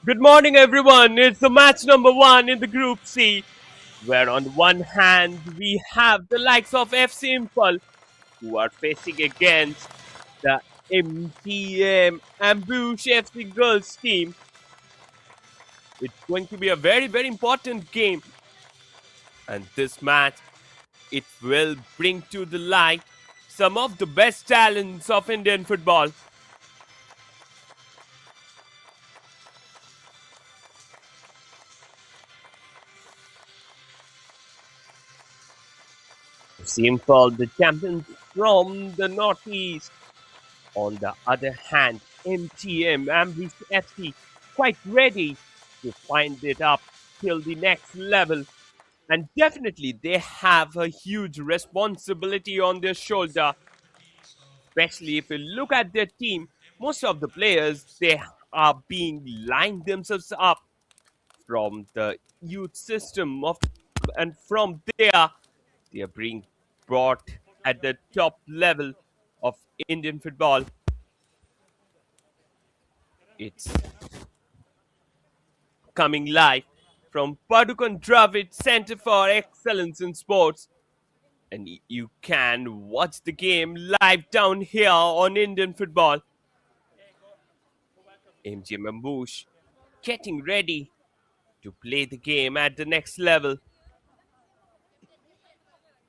Good morning, everyone. It's the match number one in the Group C, where on one hand we have the likes of FC Imphal, who are facing against the MGM Ambush FC Girls team. It's going to be a very, very important game, and this match it will bring to the light some of the best talents of Indian football. FC Imphal, the champions from the northeast. On the other hand, MTM Ambush FC quite ready to find it up till the next level. And definitely they have a huge responsibility on their shoulder, especially if you look at their team. Most of the players they are being lined themselves up from the youth system of, and from there they are being brought at the top level of Indian football. It's coming live from Padukone Dravid Center for Excellence in Sports. And you can watch the game live down here on Indian football. MGM Ambush getting ready to play the game at the next level.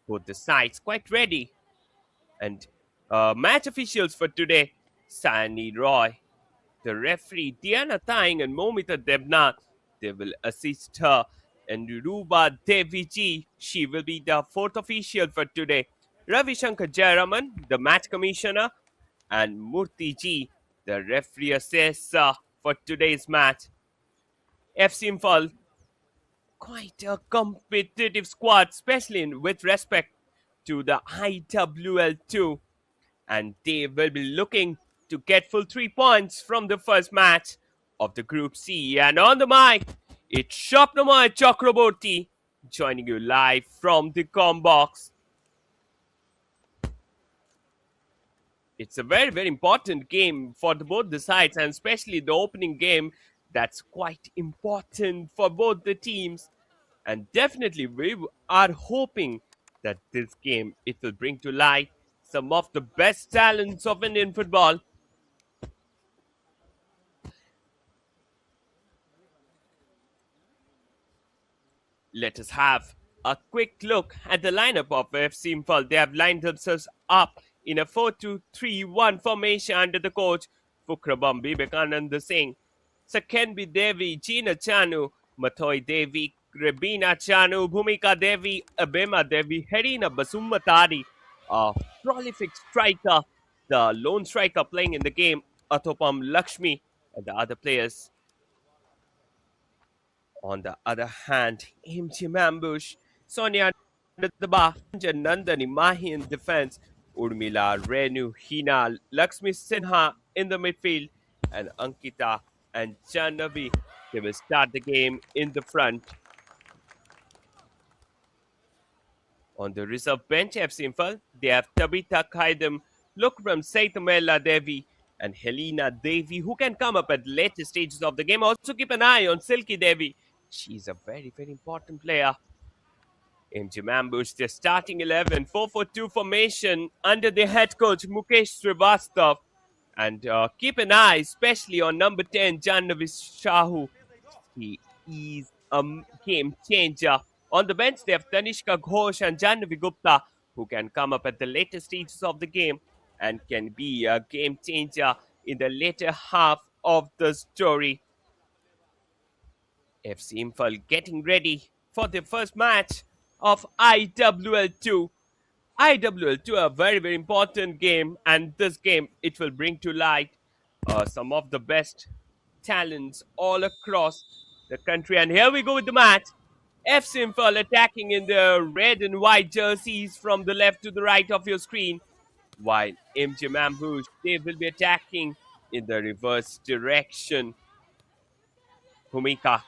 Both the sides quite ready. And match officials for today, Sani Roy, the referee Diana Thaing and Momita Debnath, they will assist her. And Ruba Devi Ji, she will be the fourth official for today. Ravi Shankar Jayaraman, the match commissioner, and Murthy Ji, the referee assessor for today's match. FC Imphal, quite a competitive squad, especially with respect to the IWL2. And they will be looking to get full 3 points from the first match of the Group C. And on the mic, it's Shopnamoy Chakraborty joining you live from the Combox. It's a very, very important game for both the sides, and especially the opening game. That's quite important for both the teams. And definitely, we are hoping that this game it will bring to light some of the best talents of Indian football. Let us have a quick look at the lineup of FC Imphal. They have lined themselves up in a 4-2-3-1 formation under the coach Fukrabam Vivekananda Singh. Sakenbi Devi, Gina Chanu, Mathoi Devi, Rebina Chanu, Bhumika Devi, Abema Devi, Herina Basummatari, a prolific striker, the lone striker playing in the game, Atopam Lakshmi, and the other players. On the other hand, MGM Ambush, Sonia Daba, Nandani Mahi in defense, Urmila, Renu, Hina, Lakshmi Sinha in the midfield, and Ankita and Janavi. They will start the game in the front. On the reserve bench, FC Imphal, they have Tabitha Kaidam, Lukram Saitamela Devi, and Helena Devi, who can come up at later stages of the game. Also keep an eye on Silky Devi. She's a very, very important player. MGM Ambush, their starting 11, 4-4-2 formation under the head coach Mukesh Srivastav. And keep an eye, especially on number 10, Jannavi Shahu. He is a game changer. On the bench, they have Tanishka Ghosh and Jannavi Gupta, who can come up at the later stages of the game and can be a game changer in the later half of the story. FC Imphal getting ready for the first match of IWL2. IWL2, a very, very important game, and this game, it will bring to light some of the best talents all across the country. And here we go with the match. FC Imphal attacking in the red and white jerseys from the left to the right of your screen, while MGM Ambush, they will be attacking in the reverse direction. Bhumika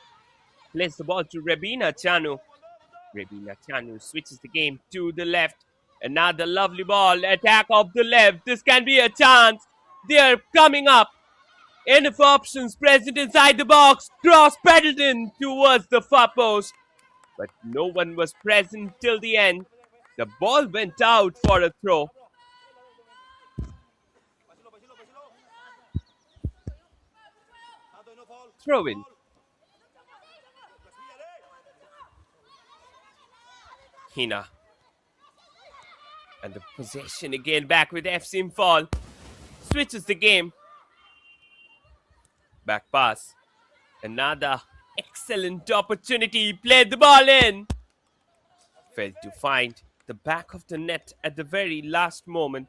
plays the ball to Rebina Chanu. Rebina Chanu switches the game to the left. Another lovely ball. Attack of the left. This can be a chance. They are coming up. Enough options present inside the box. Cross pedaled in towards the far post, but no one was present till the end. The ball went out for a throw. Throw in. Hina. And the possession again back with FC Imphal. Switches the game. Back pass. Another excellent opportunity. Played the ball in. Failed to find the back of the net at the very last moment.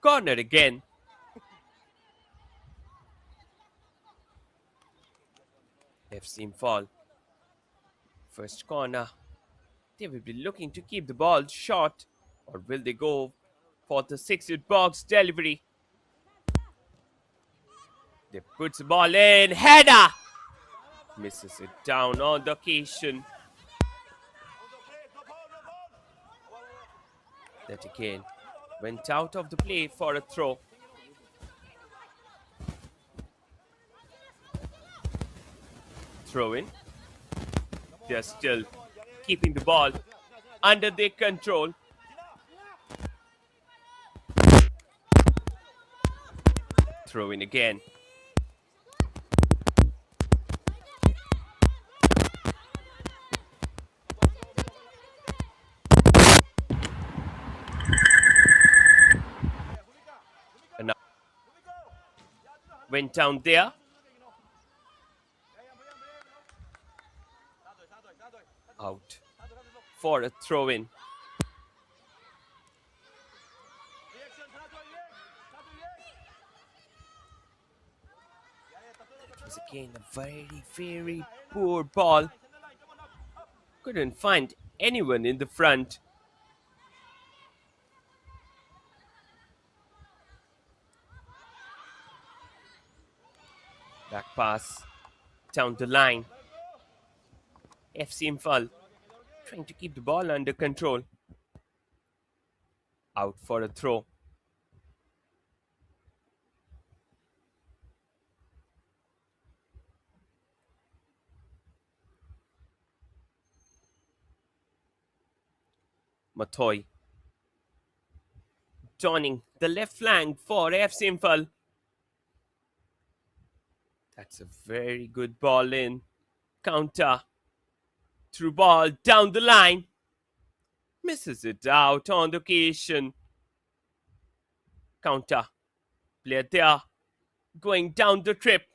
Corner again. FC Imphal. First corner. They will be looking to keep the ball short, or will they go for the 6-yard box delivery? They put the ball in. Header! Misses it down on the occasion. That again went out of the play for a throw. Throw in. They're still keeping the ball under their control. Throw in again. And now went down there. Out for a throw in. It was again a very poor ball. Couldn't find anyone in the front. Back pass down the line. FC Imphal trying to keep the ball under control. Out for a throw. Mathoy joining the left flank for FC Imphal. That's a very good ball in. Counter. Through ball down the line. Misses it out on the occasion. Counter. Player there. Going down the trip.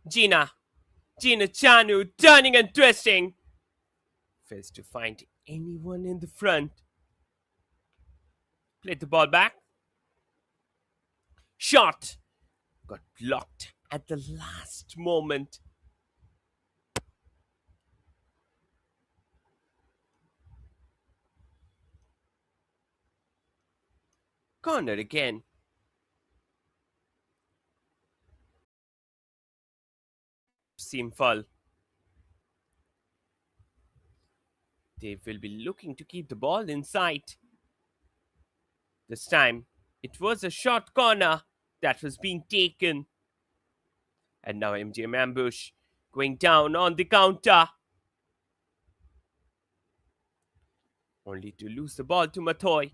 Gina Chanu turning and twisting. Fails to find anyone in the front. Played the ball back. Shot. Got blocked at the last moment. Corner again. Imphal. They will be looking to keep the ball inside. This time, it was a short corner that was being taken. And now MGM ambush going down on the counter. Only to lose the ball to Mathoy.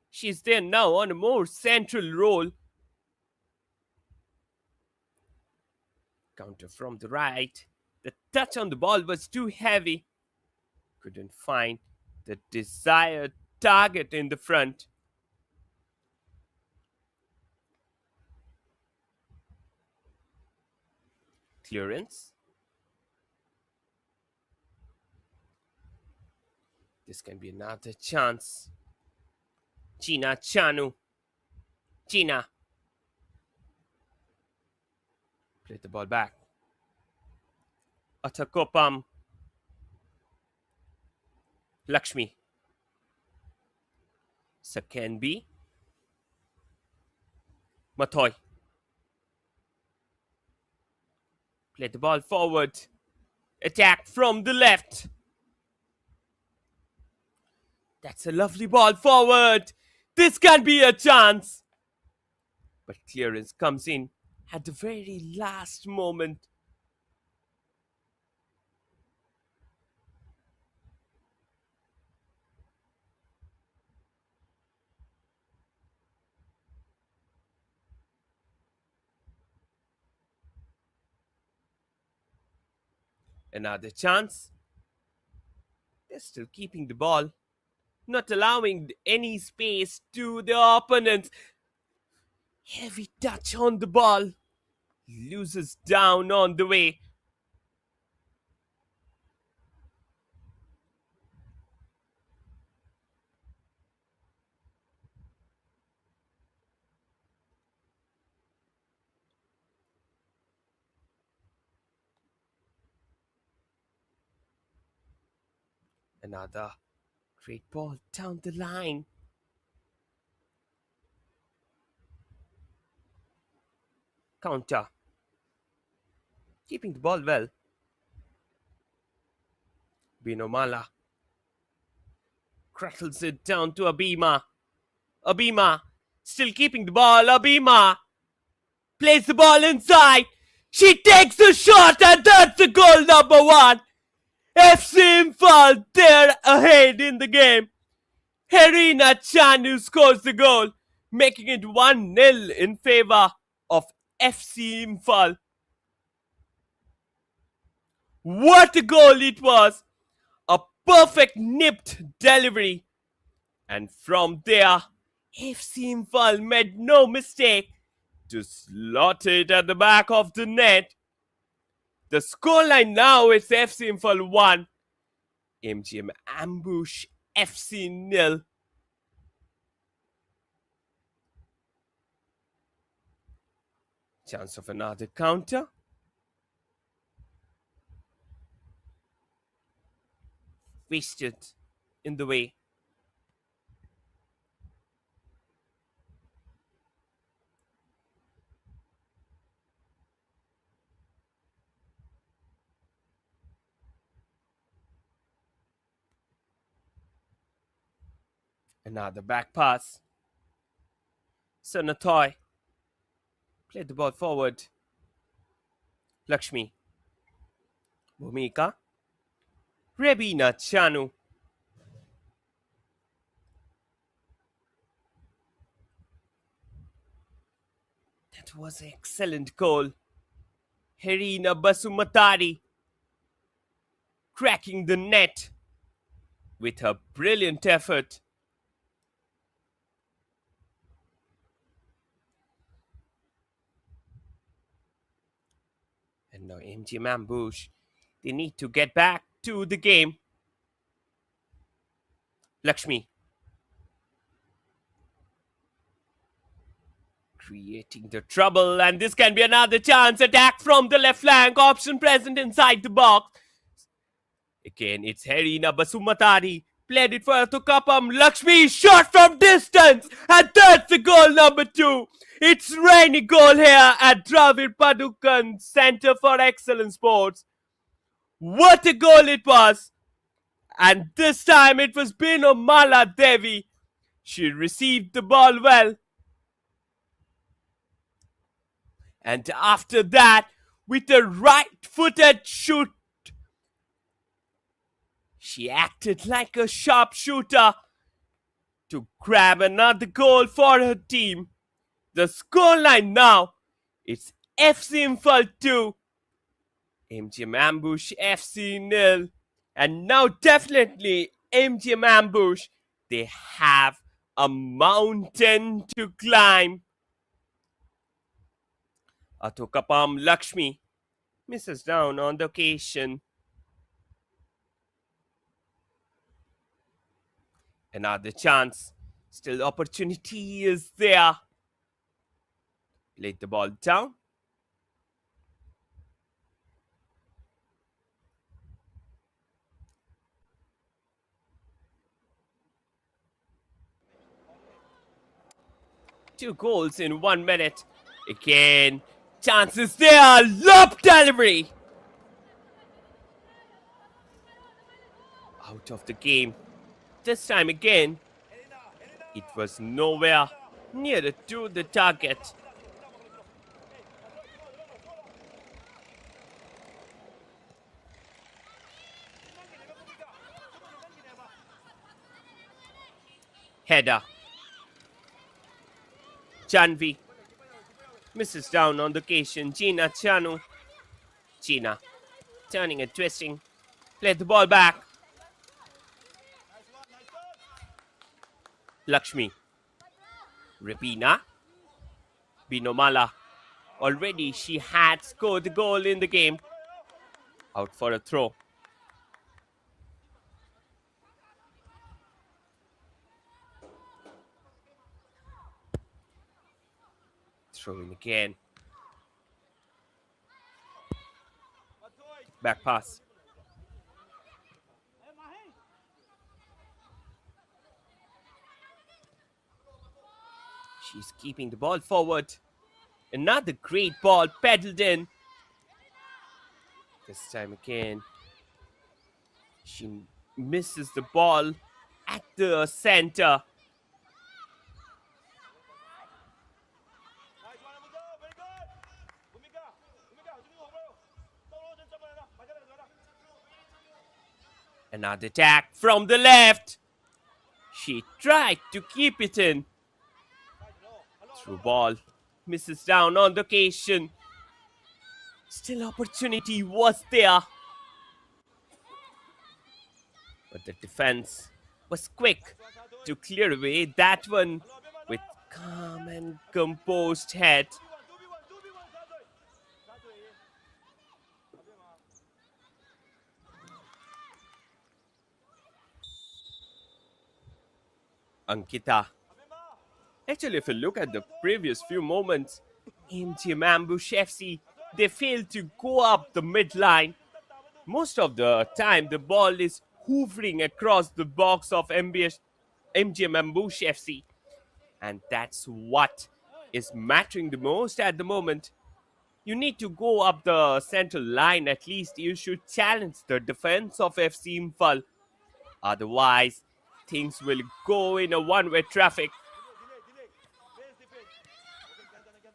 She's there now on a more central role. Counter from the right. The touch on the ball was too heavy. Couldn't find the desired target in the front. Clearance. This can be another chance. Gina Chanu. Gina. Play the ball back. Atakopam. Lakshmi. Sakenbi. Mathoy. Play the ball forward. Attack from the left. That's a lovely ball forward. This can be a chance. But clearance comes in at the very last moment. Another chance. They're still keeping the ball, not allowing any space to the opponents. Heavy touch on the ball. Loses down on the way. Another great ball down the line. Counter. Keeping the ball well. Binomala crackles it down to Abima. Abima still keeping the ball. Abima plays the ball inside. She takes the shot and that's the goal number one. FC Imphal, they're ahead in the game. Herina Chanu scores the goal, making it 1-0 in favor of FC Imphal. What a goal it was! A perfect nipped delivery. And from there, FC Imphal made no mistake to slot it at the back of the net. The scoreline now is FC Imphal 1, MGM Ambush FC 0. Chance of another counter. Wasted in the way. Another back pass. Sanatoy played the ball forward. Lakshmi. Bhumika. Rebina Chanu. That was an excellent goal. Herina Basumatari cracking the net with her brilliant effort. And now MGM Ambush, they need to get back to the game. Lakshmi creating the trouble, and this can be another chance. Attack from the left flank, option present inside the box. Again, it's Herina Basumatari. Played it for Tukapam. Lakshmi shot from distance, and that's the goal number 2. It's rainy goal here at Dravid Padukone Center for Excellent Sports. What a goal it was! And this time it was Binomala Devi. She received the ball well. And after that, with a right-footed shoot, she acted like a sharpshooter to grab another goal for her team. The scoreline now, it's FC Imphal 2, MGM Ambush FC 0. And now definitely MGM Ambush, they have a mountain to climb. Atokapam Lakshmi misses down on the occasion. Another chance. Still opportunity is there. Laid the ball down. Two goals in 1 minute. Again, chances there. Lob delivery. Out of the game. This time again, it was nowhere near to the target. Header. Janvi misses down on the occasion. Gina Chanu. Gina turning and twisting. Play the ball back. Lakshmi. Ripina. Binomala. Already she had scored the goal in the game. Out for a throw. Throwing again. Back pass. She's keeping the ball forward. Another great ball pedaled in. This time again, she misses the ball at the center. Another attack from the left. She tried to keep it in. Through ball. Misses down on the occasion. Still opportunity was there. But the defense was quick to clear away that one with calm and composed head. Ankita. Actually, if you look at the previous few moments, MGM Ambush FC, they failed to go up the midline. Most of the time, the ball is hoovering across the box of MGM Ambush FC. And that's what is mattering the most at the moment. You need to go up the central line at least. You should challenge the defense of FC Imphal. Otherwise, things will go in a one-way traffic.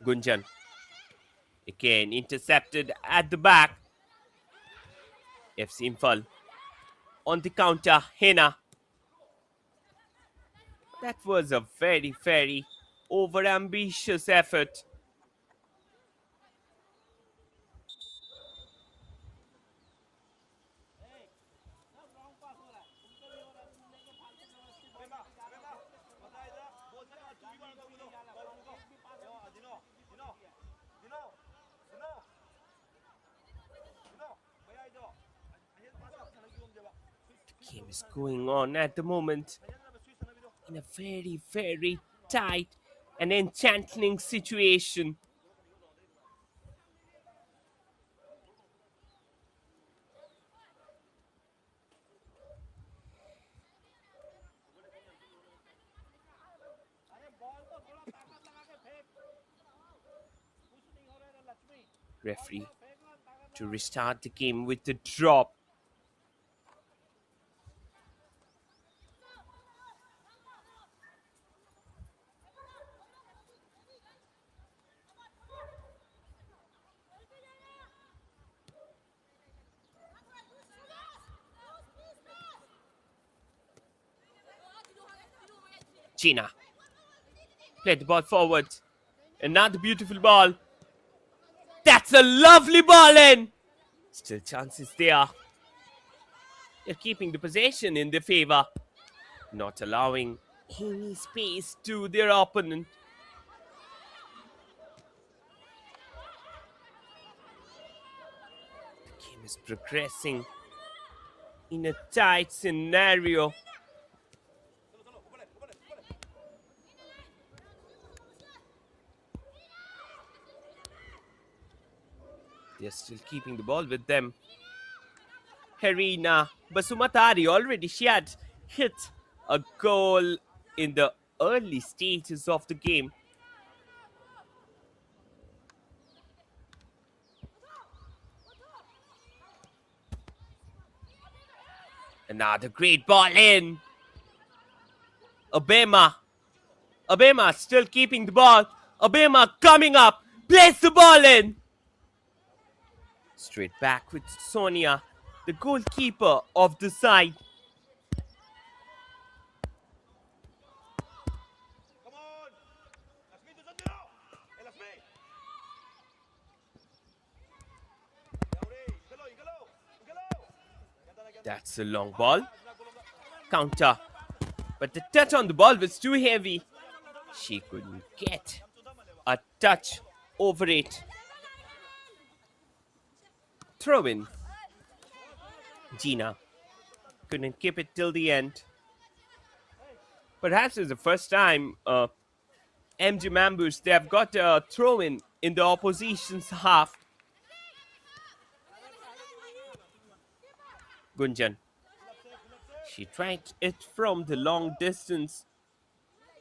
Gunjan. Again, intercepted at the back. FC Imphal. On the counter, Hena. That was a very, very over-ambitious effort. The game is going on at the moment in a very, very tight and enchanting situation. Referee to restart the game with the drop. Gina. Play the ball forward. Another beautiful ball. That's a lovely ball in. Still chances there. They're keeping the possession in their favor. Not allowing any space to their opponent. The game is progressing in a tight scenario. They're still keeping the ball with them. Harina Basumatari already she had hit a goal in the early stages of the game. Another great ball in. Abema. Abema still keeping the ball. Abema coming up. Plays the ball in. Straight back with Sonia, the goalkeeper of the side. That's a long ball. Counter. But the touch on the ball was too heavy. She couldn't get a touch over it. Throw in. Gina couldn't keep it till the end. Perhaps it's the first time MGM Ambush they have got a throw in the opposition's half. Gunjan. She tried it from the long distance,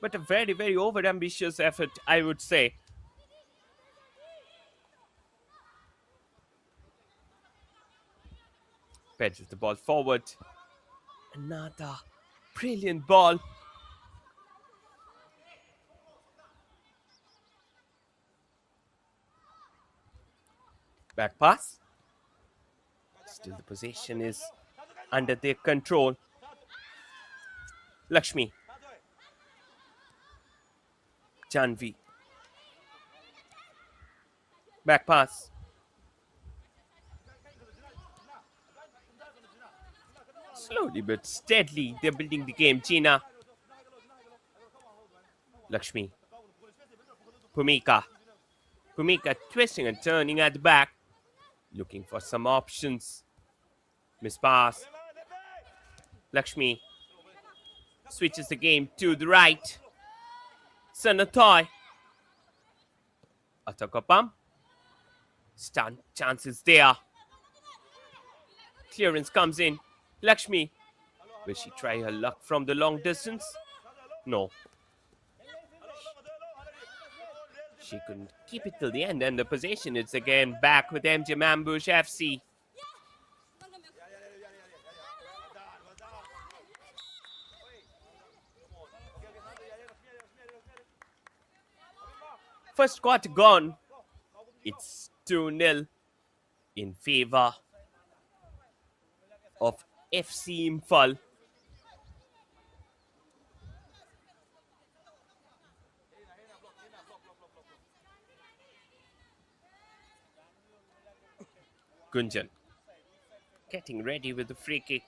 but a very, very over-ambitious effort, I would say. Pedals the ball forward. Another brilliant ball. Back pass. Still the possession is under their control. Lakshmi. Janvi. Back pass. Slowly but steadily, they're building the game. Gina. Lakshmi. Bhumika. Bhumika twisting and turning at the back. Looking for some options. Miss pass. Lakshmi. Switches the game to the right. Sanatoy. Atakapam. Stunt chances there. Clearance comes in. Lakshmi. Will she try her luck from the long distance? No. She couldn't keep it till the end, and the possession is again back with MGM Ambush FC. First quarter gone. It's 2-0 in favor of FC Imphal. Gunjan getting ready with the free kick.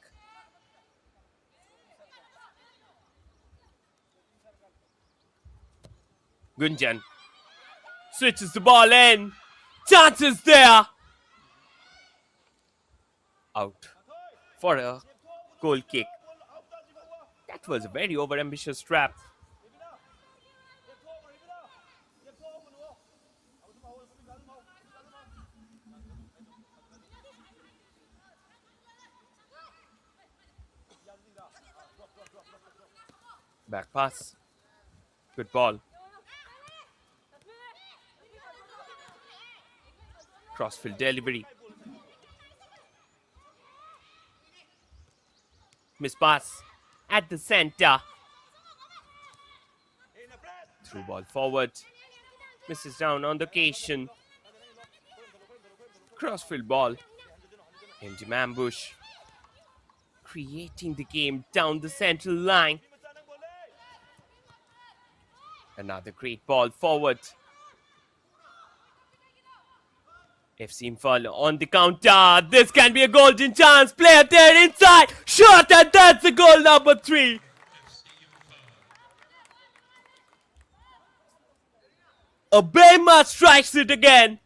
Gunjan switches the ball in. Chances there. Out for a goal kick. That was a very over-ambitious trap. Back pass. Good ball. Crossfield delivery. Miss pass at the center. Through ball forward. Misses down on the occasion. Crossfield ball. MGM Ambush. Creating the game down the central line. Another great ball forward. FC Imphal on the counter. This can be a golden chance. Player there inside. Shot, and that's the goal number 3. Abema strikes it again,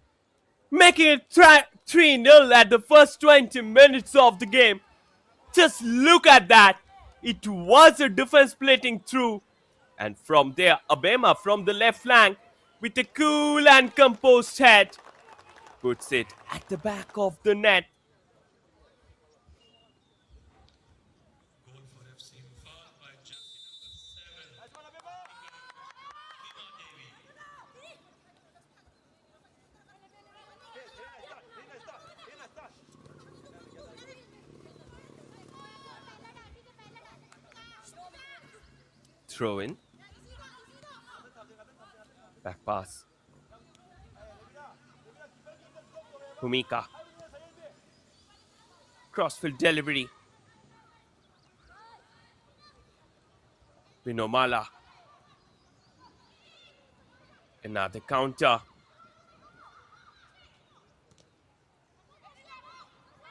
making it 3-0 at the first 20 minutes of the game. Just look at that. It was a defense splitting through. And from there, Abema from the left flank with a cool and composed head puts it at the back of the net. Throw in. Back pass. Humika. Crossfield delivery. Vinomala. Another counter.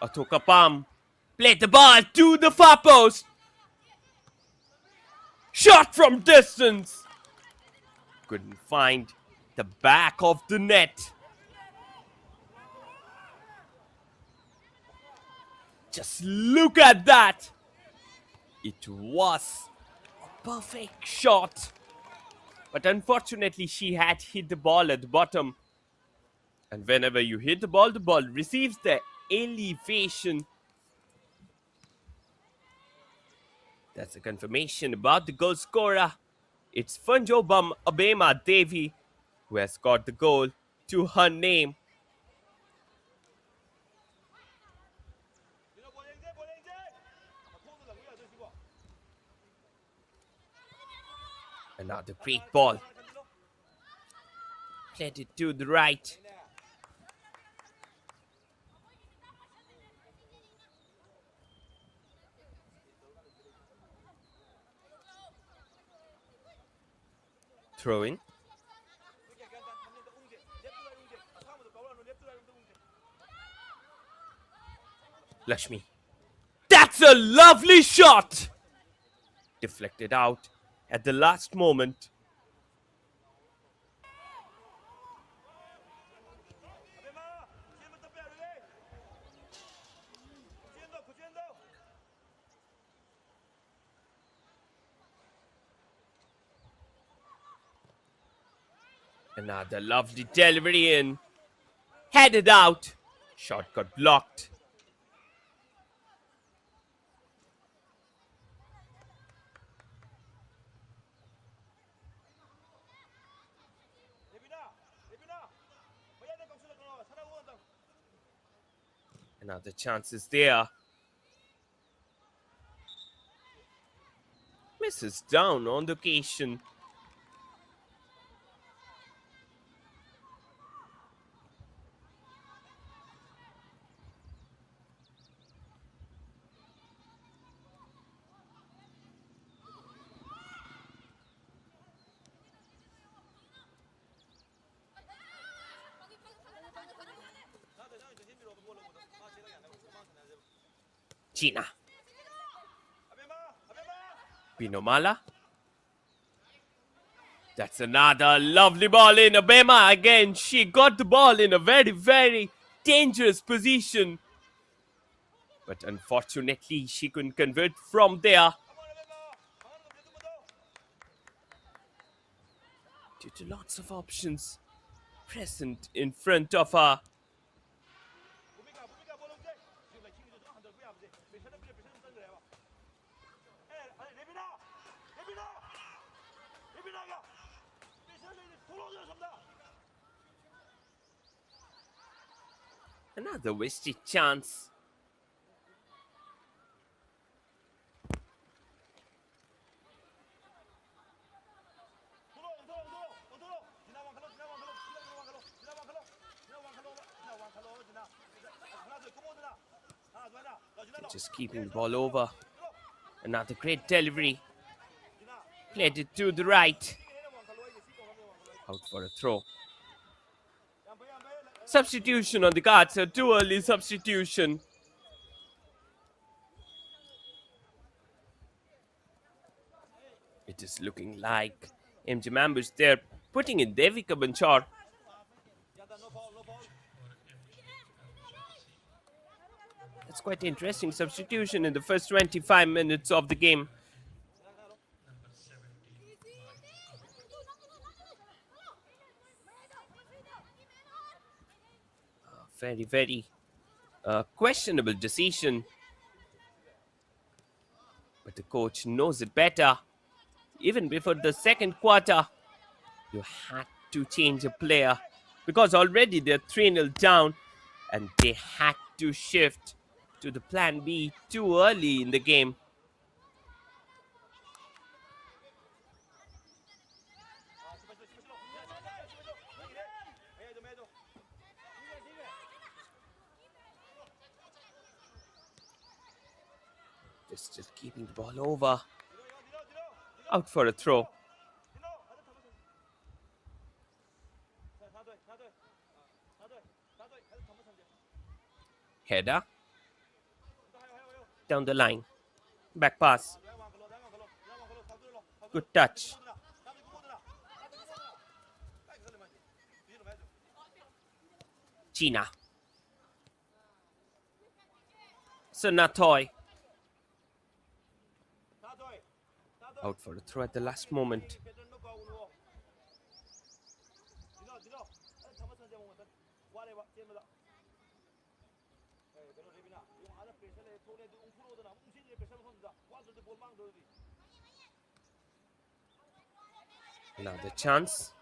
Atokapam. Played the ball to the far post. Shot from distance. Couldn't find the back of the net. Just look at that. It was a perfect shot. But unfortunately, she had hit the ball at the bottom. And whenever you hit the ball receives the elevation. That's a confirmation about the goal scorer. It's Funjobam Abema Devi who has scored the goal to her name. Another great ball. Played it to the right. Throw in. Lakshmi. That's a lovely shot! Deflected out at the last moment. Another lovely delivery in. Headed out. Shot got blocked. Another chance is there. Misses down on the occasion. Gina. Pinomala. That's another lovely ball in. Abema again. She got the ball in a very, very dangerous position. But unfortunately, she couldn't convert from there. Due to lots of options present in front of her. Another wasted chance. Just keeping the ball over. Another great delivery. Played it to the right. Out for a throw. Substitution on the cards. A too early substitution. It is looking like MGM ambush there, putting in Devika Banchar. That's quite interesting substitution in the first 25 minutes of the game. Very, very questionable decision. But the coach knows it better. Even before the second quarter, you had to change a player because already they're 3-0 down and they had to shift to the plan B too early in the game. They're still keeping the ball over. Out for a throw. Header. Down the line. Back pass. Good touch. China. Sanatoy. Out for a throw at the last moment. Another chance.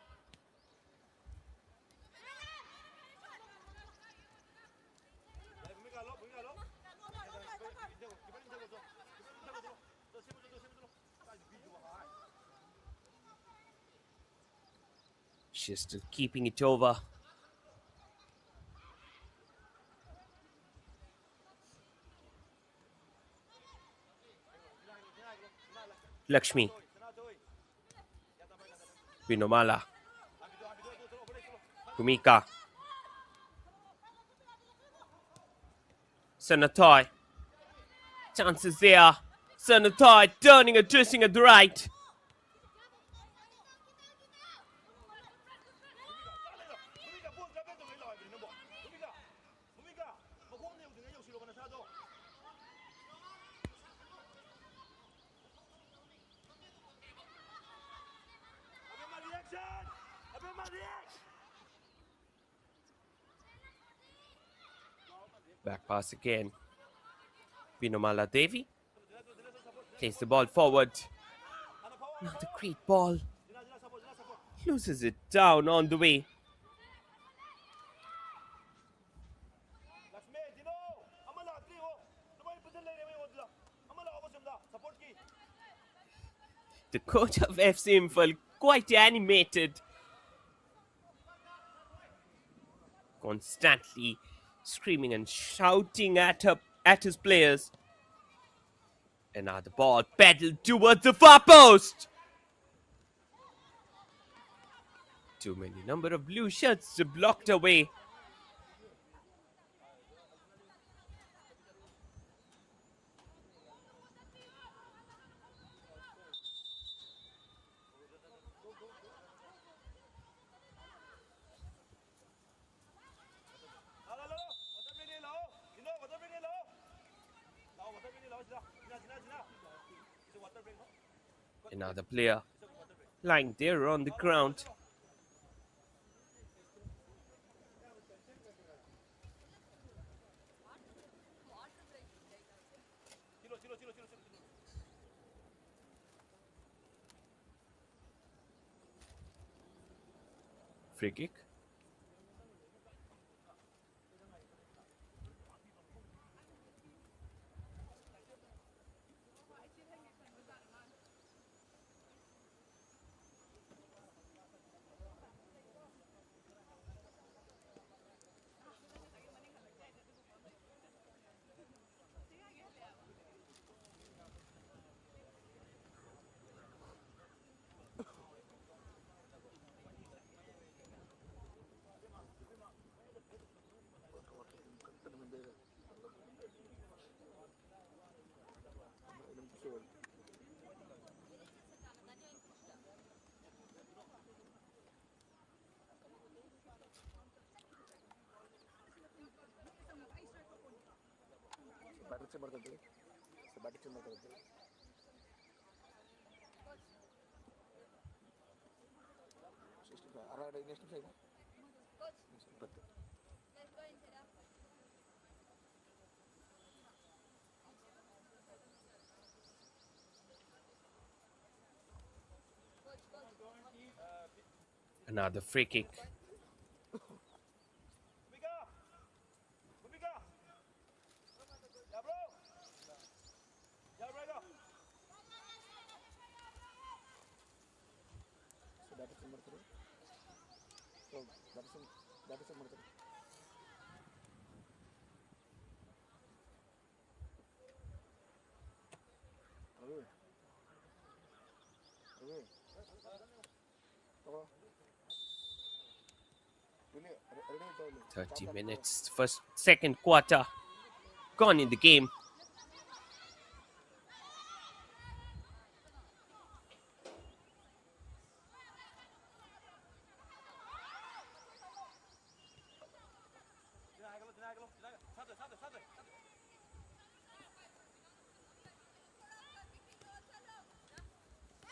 She's still keeping it over. Lakshmi. Vinomala. Kumika. Sanatoy. Chances there. Sanatoy turning and twisting at the right. Back pass again. Vinomala Devi plays the ball forward. Another great ball. Loses it down on the way. The coach of FC Imphal quite animated. Constantly screaming and shouting at his players. Another ball pedaled towards the far post. Too many number of blue shirts blocked away. Another player lying there on the ground. Free kick. Another free kick. .30 minutes, second quarter gone in the game.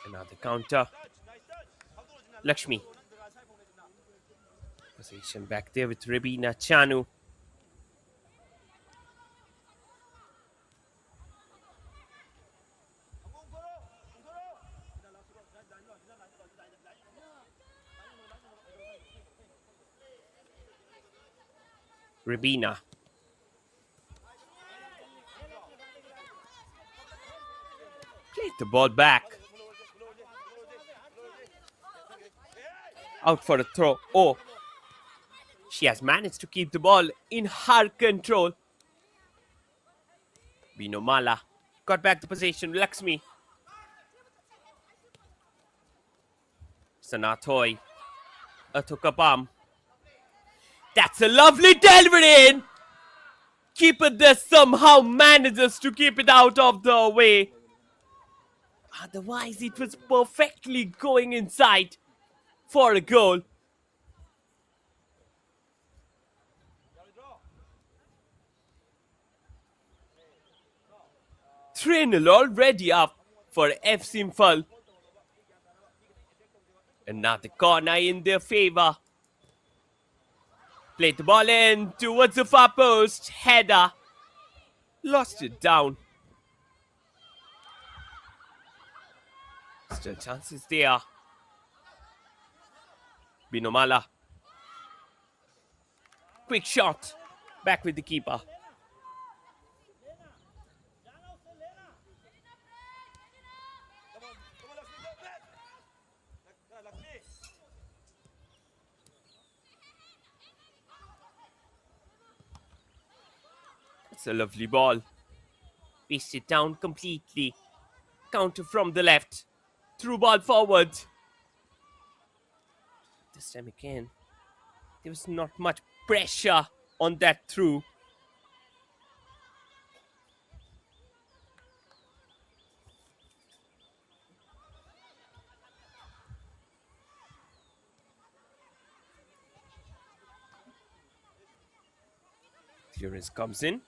Another counter. Lakshmi. Position back there with Rebina Chanu. Rebina. Played the ball back. Out for a throw. Oh, she has managed to keep the ball in her control. Binomala got back the possession. Lakshmi. Sanathoi. Athukapam. That's a lovely delivery in. Keeper there somehow manages to keep it out of the way. Otherwise, it was perfectly going inside for a goal. Three-0 already up for FC Imphal. Another corner in their favor. Played the ball in towards the far post. Header. Lost it down. Still chances there. Binomala. Quick shot. Back with the keeper. It's a lovely ball. Paced it down completely. Counter from the left. Through ball forward. This time again, there was not much pressure on that through. Clearance comes in.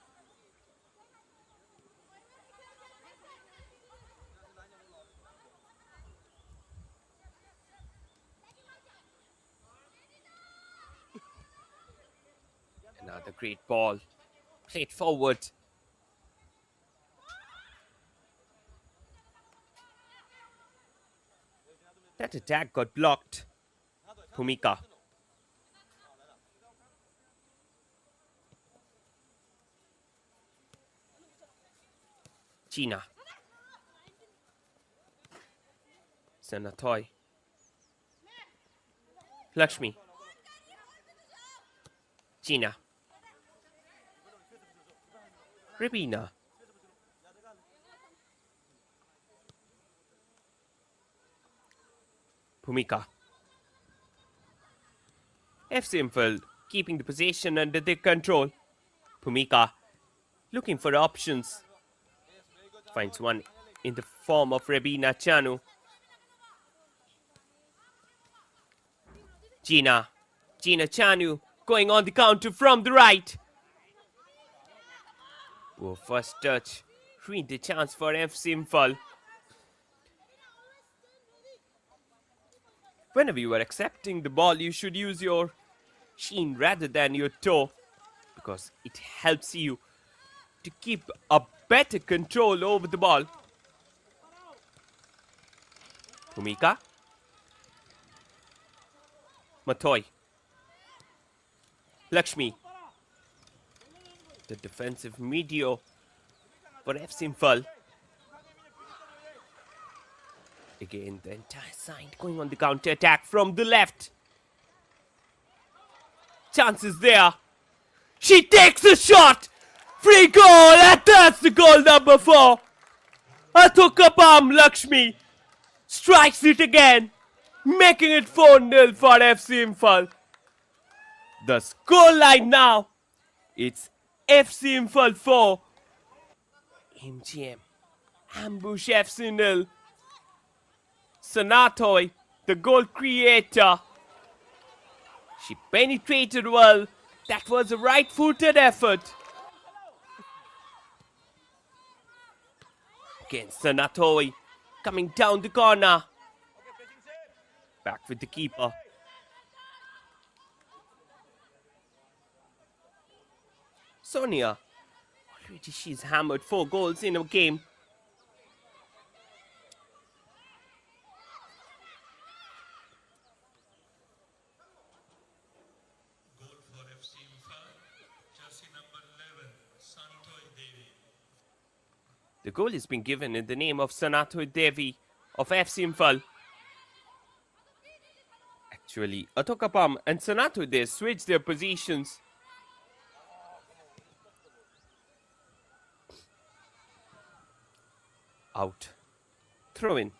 Another great ball. Played forward. That attack got blocked. Bhumika. China. Sanathoi. Lakshmi. China. Rebina. Bhumika. FC Imphal keeping the possession under their control. Bhumika looking for options. Finds one in the form of Rebina Chanu. Gina Chanu going on the counter from the right. Poor first touch. Ruined the chance for FC Imphal. Whenever you are accepting the ball, you should use your shin rather than your toe, because it helps you to keep a better control over the ball. Bhumika. Mathoi. Lakshmi. The defensive medio for FC Imphal. Again, the entire side going on the counter attack from the left. Chances there. She takes a shot. Free goal, and that's the goal number 4. Athukapam Lakshmi strikes it again. making it 4-0 for FC Imphal. The scoreline now, it's FC Imphal 4, MGM Ambush FC 0. Sanatoy, the goal creator, she penetrated well. That was a right-footed effort. Again, Sanatoy coming down the corner. Back with the keeper. Sonia, already she's hammered 4 goals in a game. Goal for FC Imphal, jersey number 11, Santoy Devi. The goal has been given in the name of Sanatoy Devi of FC Imphal. Actually, Atokapam and Sanatoy they switched their positions. Out. Throw in.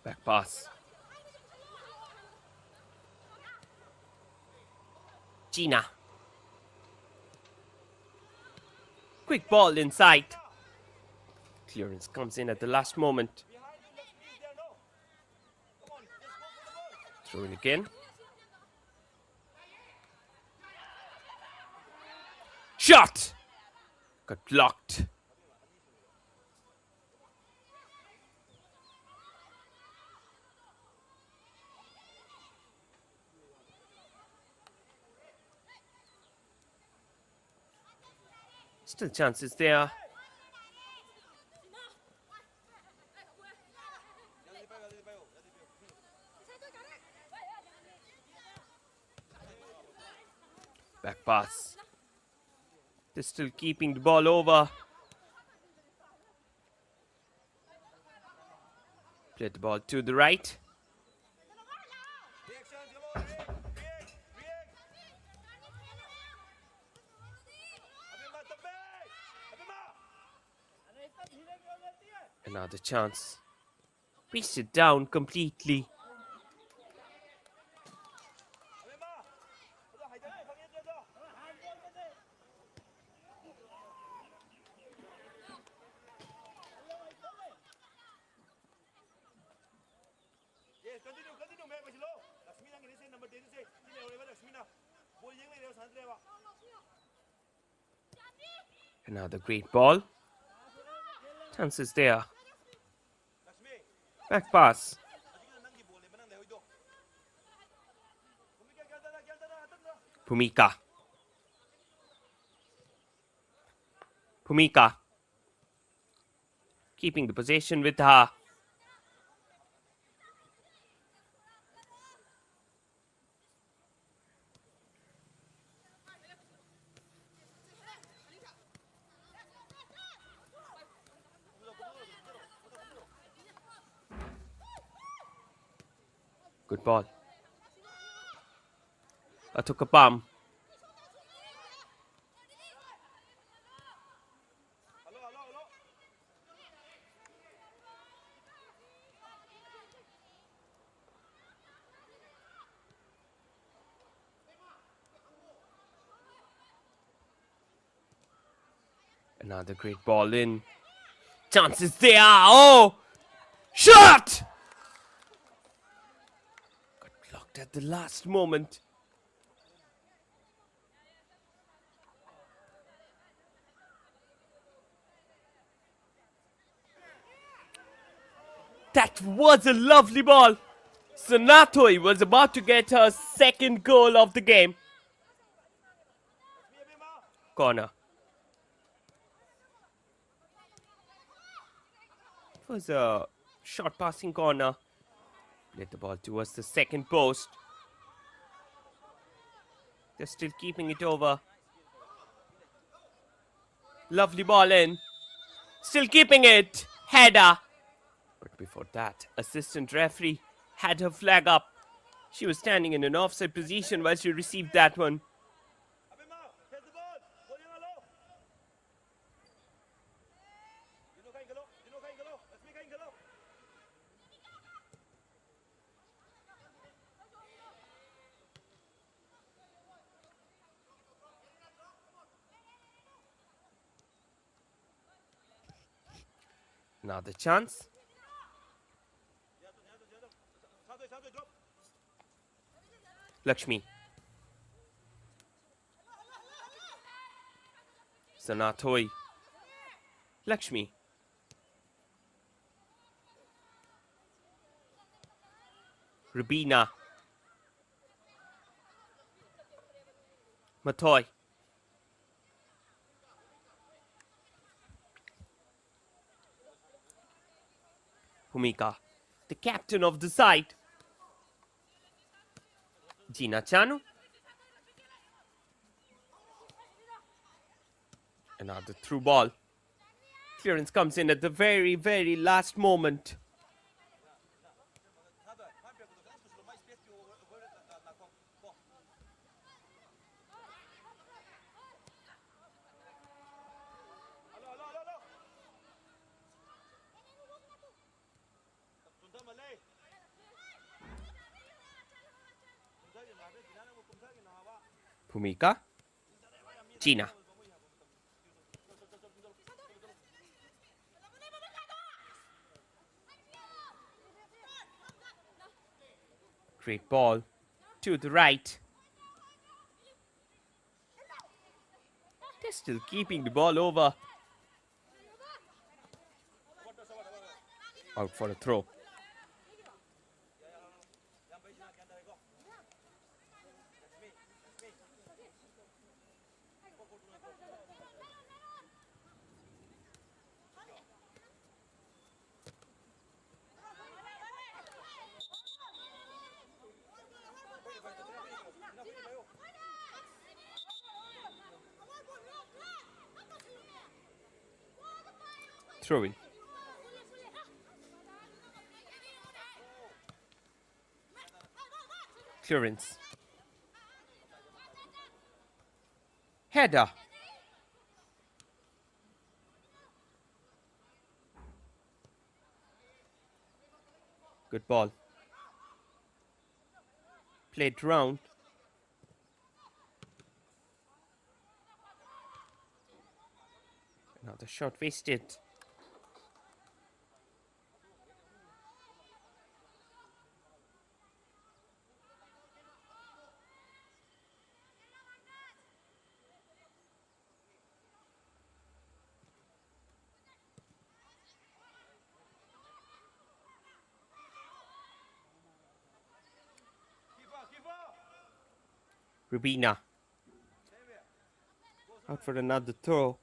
Back pass. Gina. Quick ball inside. Clearance comes in at the last moment. Throw in again. Shot! Got blocked. Still chances there. Back pass. They're still keeping the ball over. Play the ball to the right. Another chance. Piece it down completely. Another great ball. Chances there. Back pass. Pumika. Pumika. Keeping the possession with her. Good ball. Atokapam. Another great ball in. Chances there. Oh! Shot! Got blocked at the last moment. That was a lovely ball. Sanatoy was about to get her second goal of the game. Corner. It was a short passing corner. Played the ball towards the second post. They're still keeping it over. Lovely ball in. Still keeping it. Header. But before that, assistant referee had her flag up. She was standing in an offside position while she received that one. Another chance. Lakshmi. Sanathoi. Lakshmi. Rubina. Matoy. Bhumika, the captain of the side. Gina Chanu. Another through ball. Clearance comes in at the very, very last moment. Bhumika. Gina. Great ball to the right. They're still keeping the ball over. Out for a throw. Throw in. Clearance. Header. Good ball. Played round. Another shot wasted. Rubina. Out for another throw.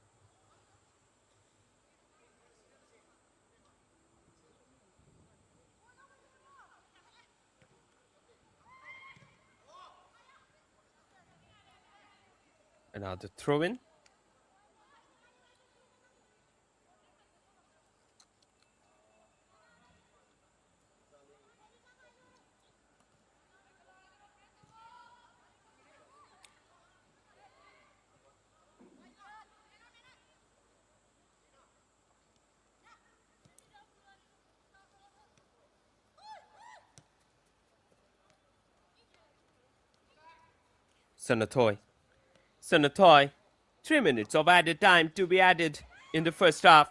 Another throw in. Sanathoi. Sanathoi. 3 minutes of added time to be added in the first half.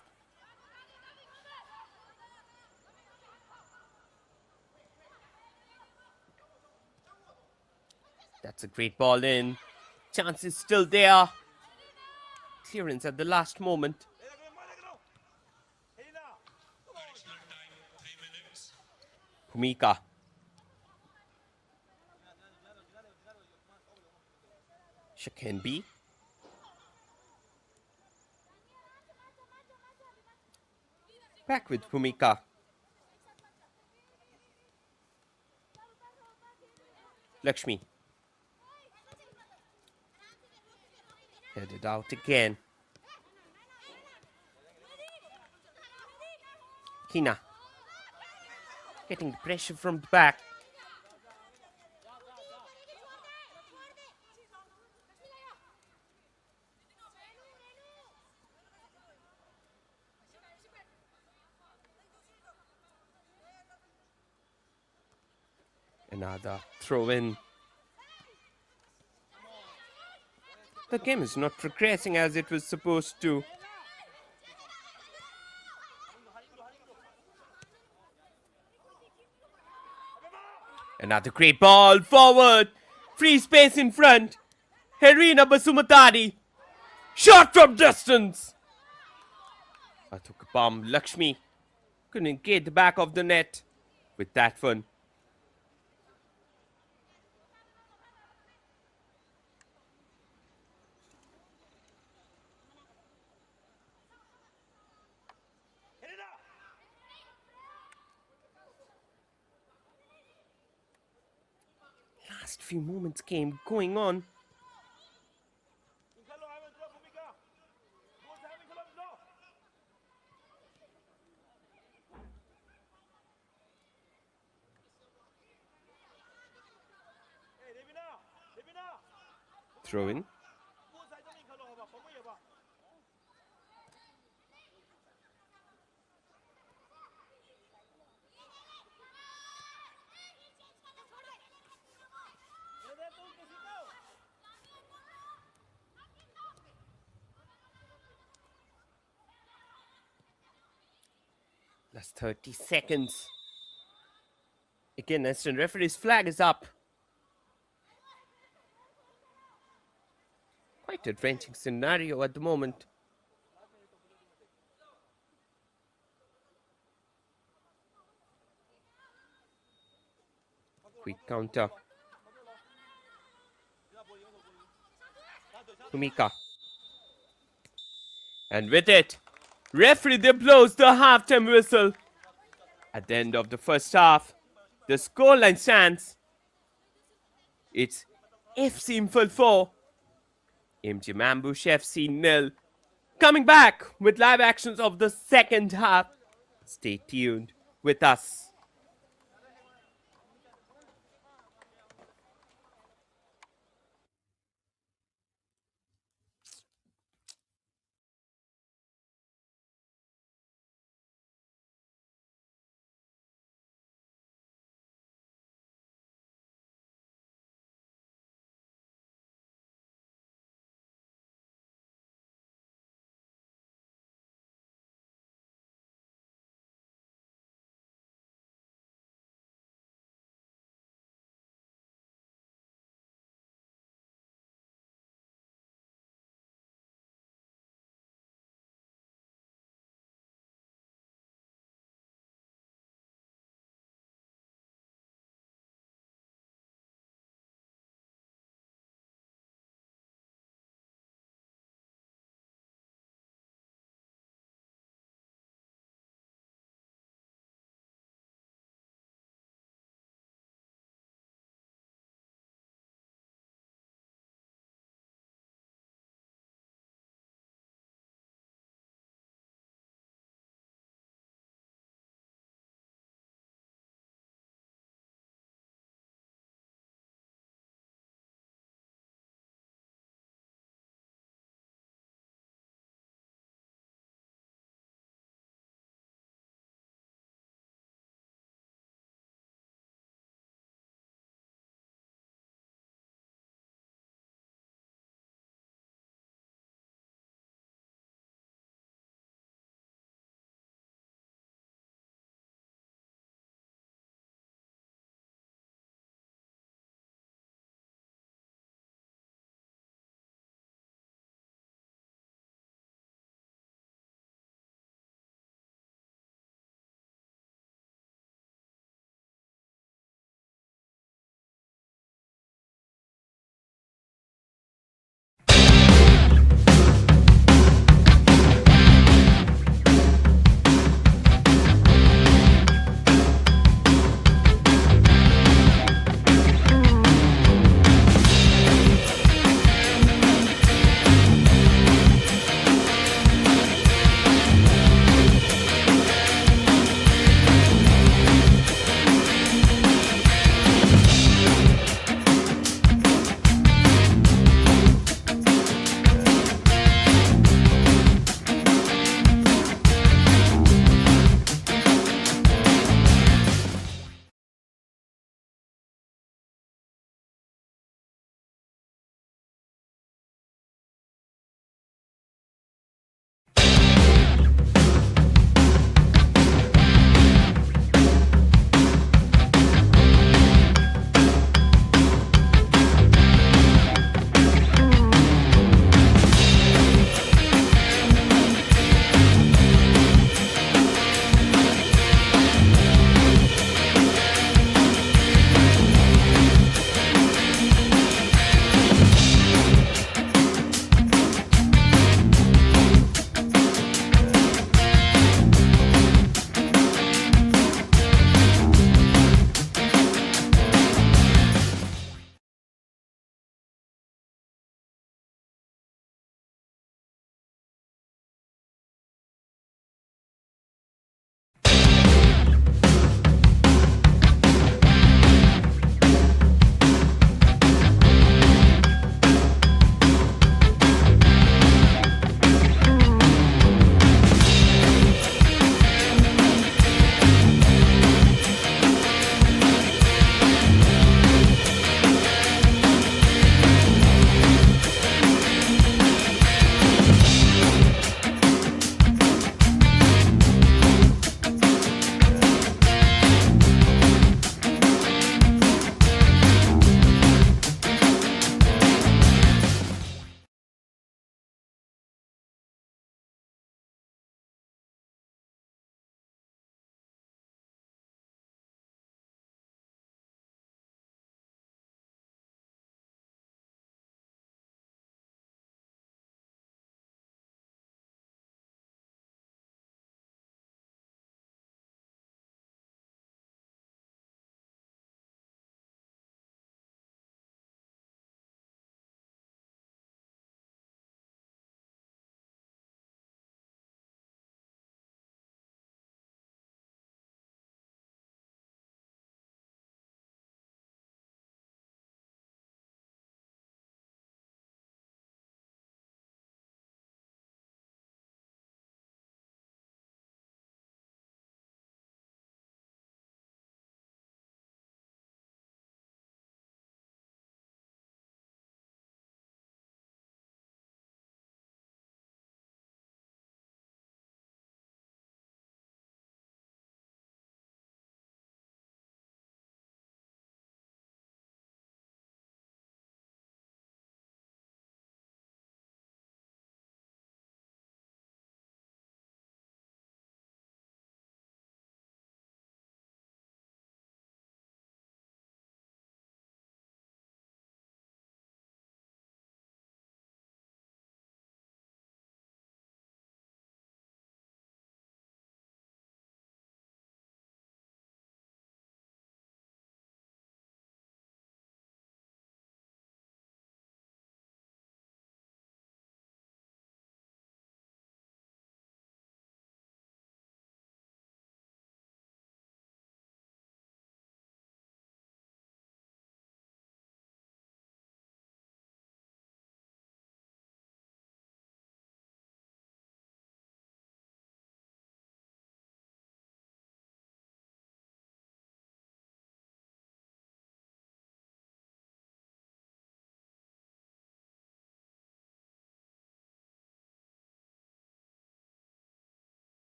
That's a great ball in. Chance is still there. Clearance at the last moment. Additional time 3 minutes. Bhumika. Shakenbi. Back with Bhumika. Lakshmi. Headed out again. Hina getting the pressure from the back. Another throw in. The game is not progressing as it was supposed to. Another great ball forward. Free space in front. Herina Basumatari. Shot from distance. I took a bomb. Lakshmi couldn't get the back of the net with that one. Last few moments came going on. Throw in. Last 30 seconds. Again, assistant referee's flag is up. Quite a wrenching scenario at the moment. Quick counter. Kumika. And with it, referee there blows the halftime whistle. At the end of the first half, the scoreline stands. It's FC Imphal 4, MGM Ambush FC 0. Coming back with live actions of the second half. Stay tuned with us.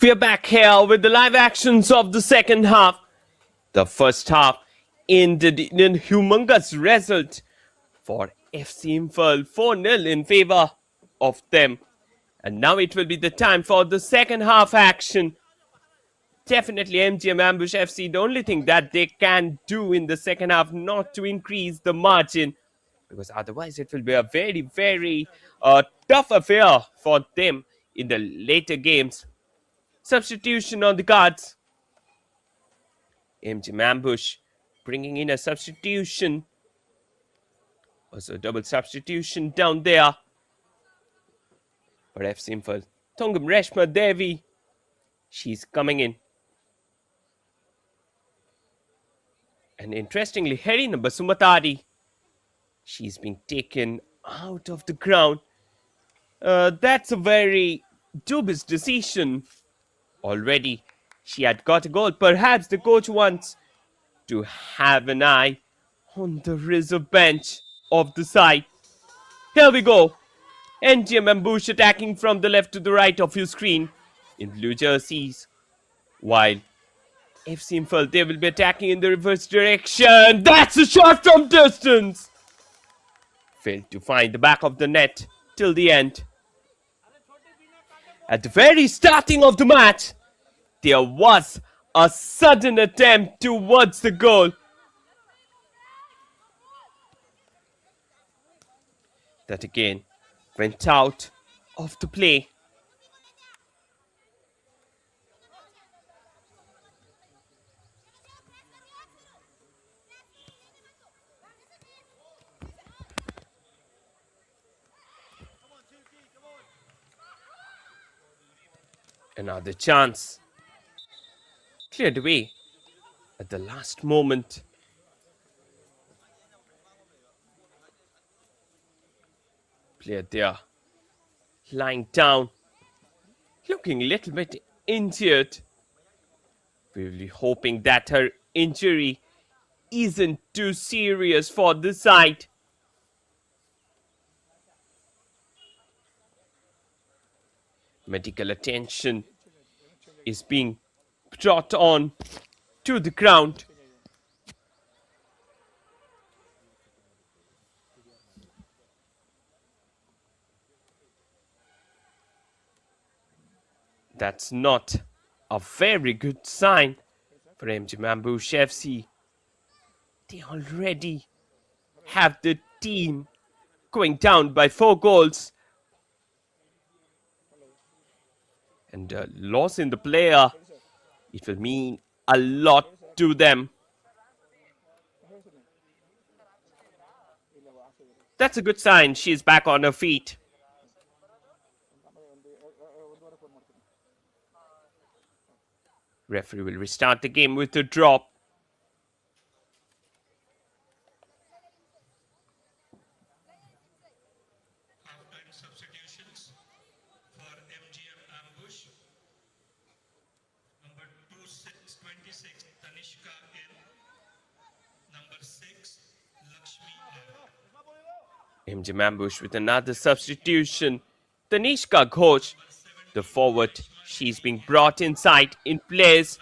We're back here with the live actions of the second half. The first half ended in a humongous result for FC Imphal 4-0 in favor of them. And now it will be the time for the second half action. Definitely MGM Ambush FC, the only thing that they can do in the second half not to increase the margin, because otherwise it will be a very, very tough affair for them in the later games. Substitution on the cards. MGM Ambush bringing in a substitution. Also a double substitution down there for FC Imphal. Thongam Reshma Devi, she's coming in. And interestingly, Harina Basumatari, she's being taken out of the ground. That's a very dubious decision. Already, she had got a goal. Perhaps the coach wants to have an eye on the reserve bench of the side. Here we go. MGM Ambush attacking from the left to the right of your screen in blue jerseys. While FC Imphal, they will be attacking in the reverse direction. That's a shot from distance. Failed to find the back of the net till the end. At the very starting of the match, there was a sudden attempt towards the goal. That again went out of the play. Another chance. Cleared away at the last moment. Player there lying down, looking a little bit injured. Really hoping that her injury isn't too serious for the side. Medical attention is being brought on to the ground. That's not a very good sign for MGM Ambush FC. They already have the team going down by 4 goals. And a loss in the player, it will mean a lot to them. That's a good sign. She's back on her feet. Referee will restart the game with a drop. Halftime substitutions for MGM Ambush. Number 26, Tanishka in. Number 6, Lakshmi out. MGM Ambush with another substitution. Tanishka Ghosh, the forward, she's being brought inside in place.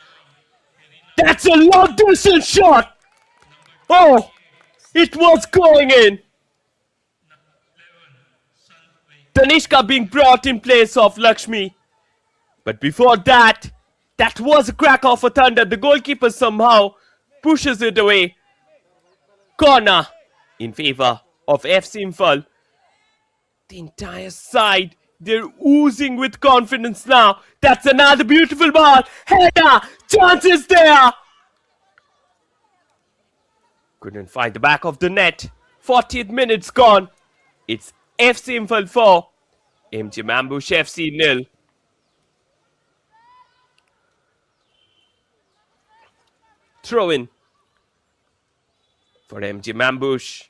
That's a long distance shot! Oh, it was going in. Tanishka being brought in place of Lakshmi. But before that, that was a crack of a thunder. The goalkeeper somehow pushes it away. Corner in favor of FC Imphal. The entire side, they're oozing with confidence now. That's another beautiful ball. Header! Chances there! Couldn't find the back of the net. 40th minute's gone. It's FC Imphal 4. MGM Ambush FC 0. Throw in for MGM Ambush.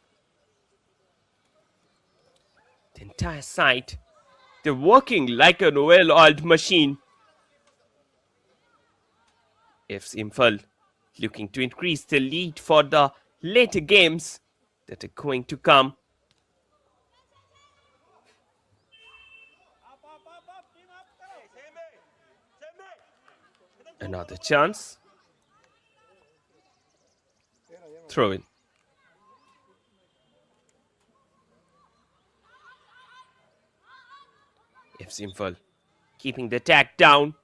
The entire side, they're working like an well-oiled machine. FC Imphal looking to increase the lead for the later games that are going to come. Another chance. Throw in. FC Imphal keeping the attack down.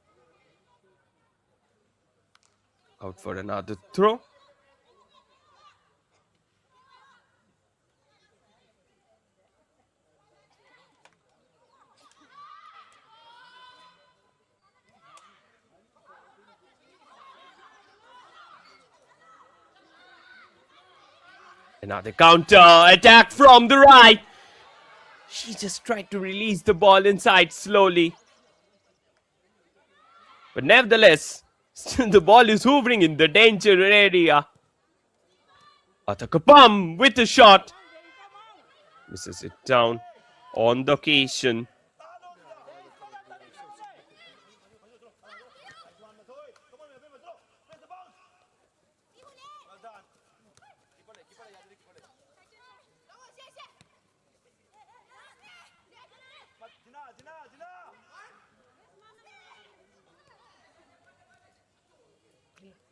Out for another throw. Another counter attack from the right. She just tried to release the ball inside slowly. But nevertheless, still the ball is hovering in the danger area. Atakapam with a shot. Misses it down on the occasion.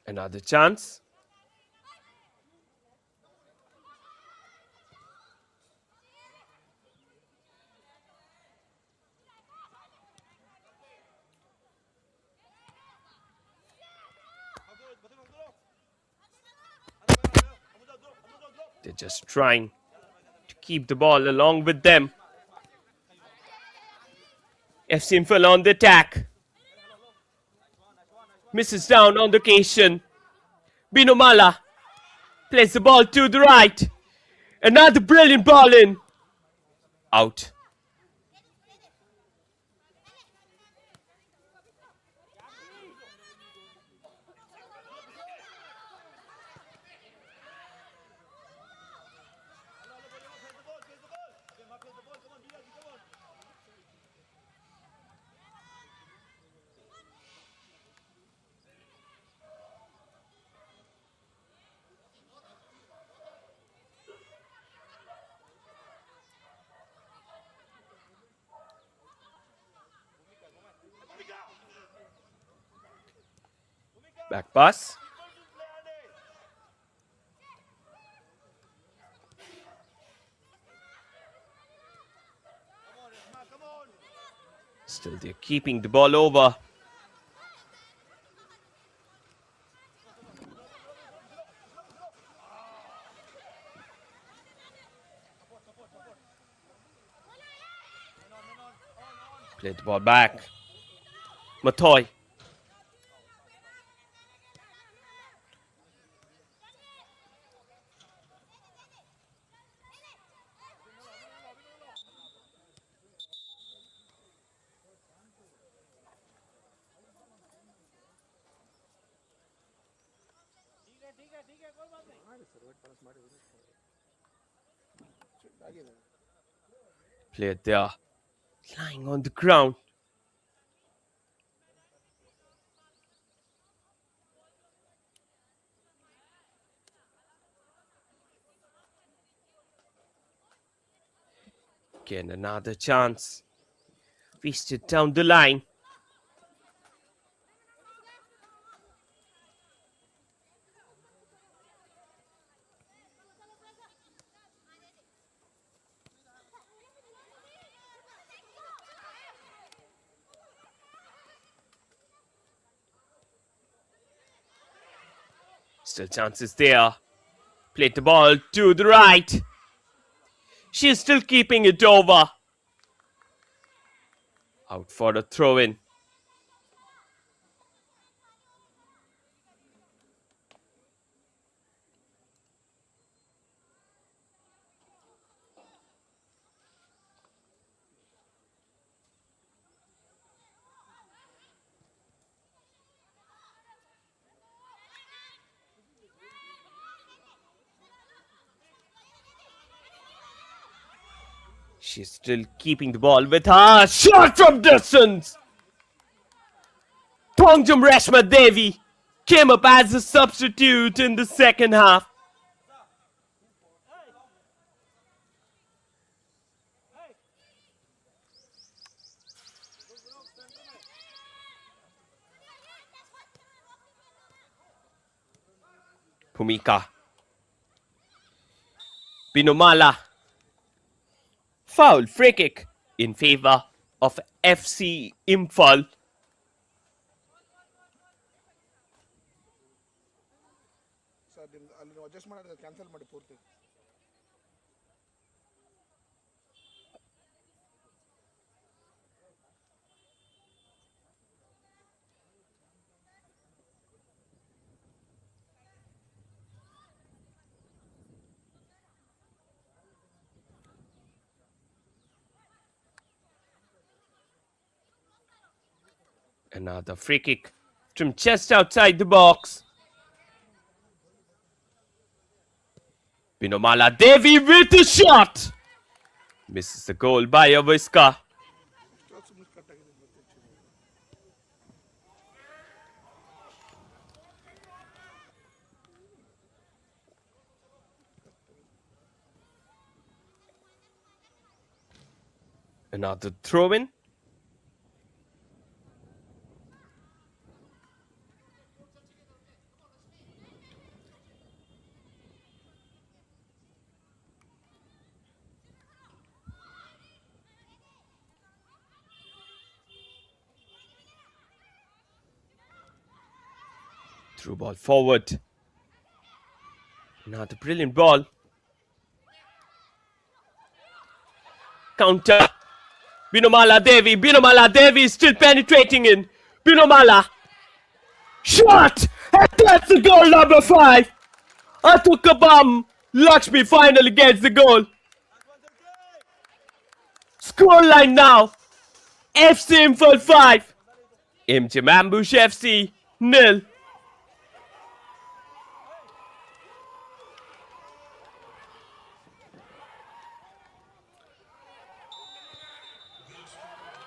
Another chance. They're just trying to keep the ball along with them. FC Imphal on the attack. Misses down on the occasion. Binomala plays the ball to the right. Another brilliant ball in. Out. Back pass. Still they're keeping the ball over. Play the ball back. Matoy. Player there. Lying on the ground. Again, another chance. Wasted down the line. Still chances there. Played the ball to the right. She's still keeping it over. Out for a throw in. She's still keeping the ball with her. Shot from distance. Thongjam Reshma Devi came up as a substitute in the second half. Bhumika. Binumala. Foul free kick in favor of FC Imphal. Another free kick from just outside the box. Binumala Devi with a shot. Misses the goal by Aviska. Another throw in. Through ball forward. Another brilliant ball. Counter. Binumala Devi. Binumala Devi is still penetrating in. Binumala. Shot! And that's the goal number 5. Atukabam. Lakshmi finally gets the goal. Scoreline now. FC Imphal 5. MGM Ambush FC 0.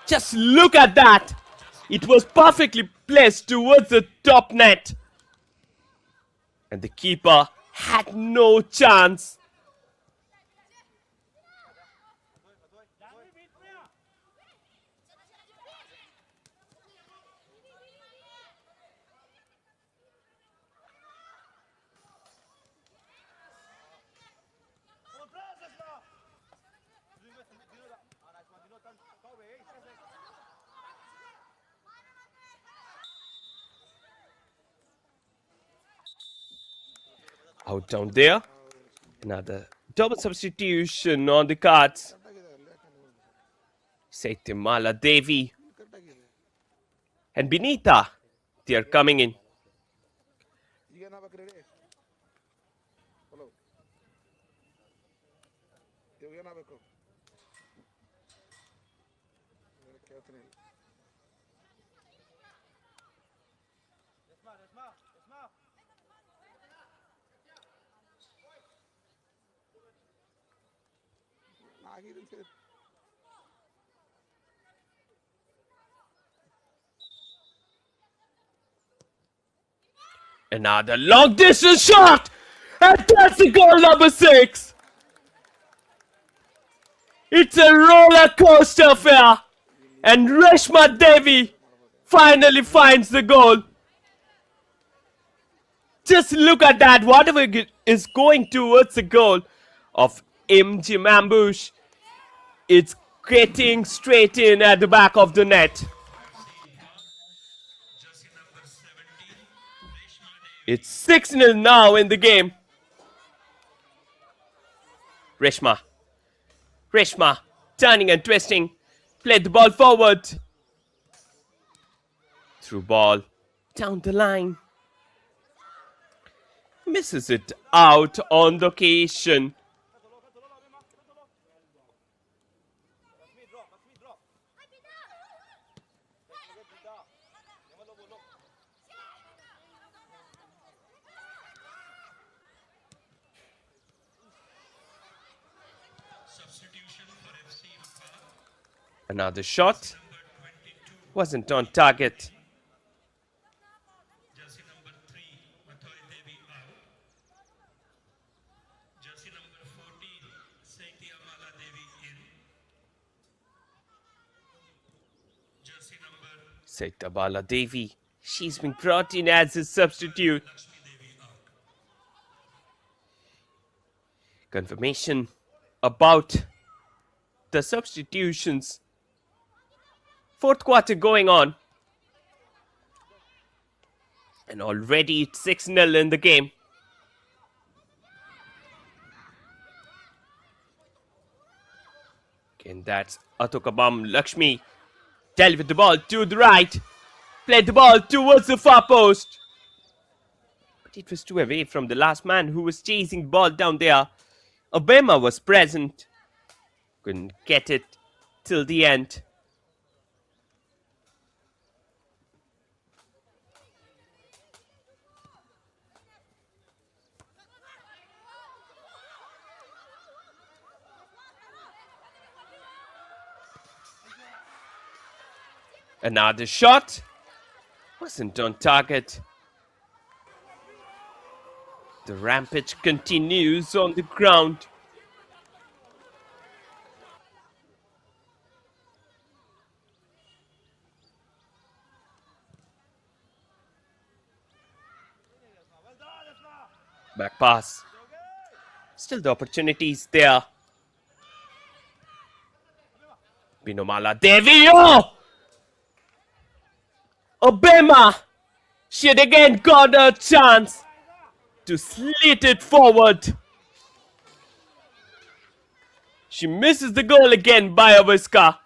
Just look at that. It was perfectly placed towards the top net. And the keeper had no chance. Out down there. Another double substitution on the cards. Saitimala Devi and Binita, they are coming in. Another long distance shot! And that's the goal number 6! It's a roller coaster affair! And Reshma Devi finally finds the goal. Just look at that, whatever is going towards the goal of MGM Ambush, it's getting straight in at the back of the net. It's 6-0 now in the game. Reshma, turning and twisting, played the ball forward. Through ball, down the line. Misses it out on the occasion. Another shot. Wasn't on target. Jersey number 3, Mathoy Devi out. Jersey number 14, Saitya Devi in. Jersey number Saitabala Devi. She's been brought in as a substitute. Lakshmi Devi out. Confirmation about the substitutions. Fourth quarter going on. And already it's 6-0 in the game. Again, that's Atukabam Lakshmi. Dealt with the ball to the right. Played the ball towards the far post. But it was too away from the last man who was chasing the ball down there. Obama was present. Couldn't get it till the end. Another shot. Wasn't on target. The rampage continues on the ground. Back pass. Still the opportunities there. Binomala Devi. Oh! Obama. She had again got a chance to slit it forward. She misses the goal again by Aviska.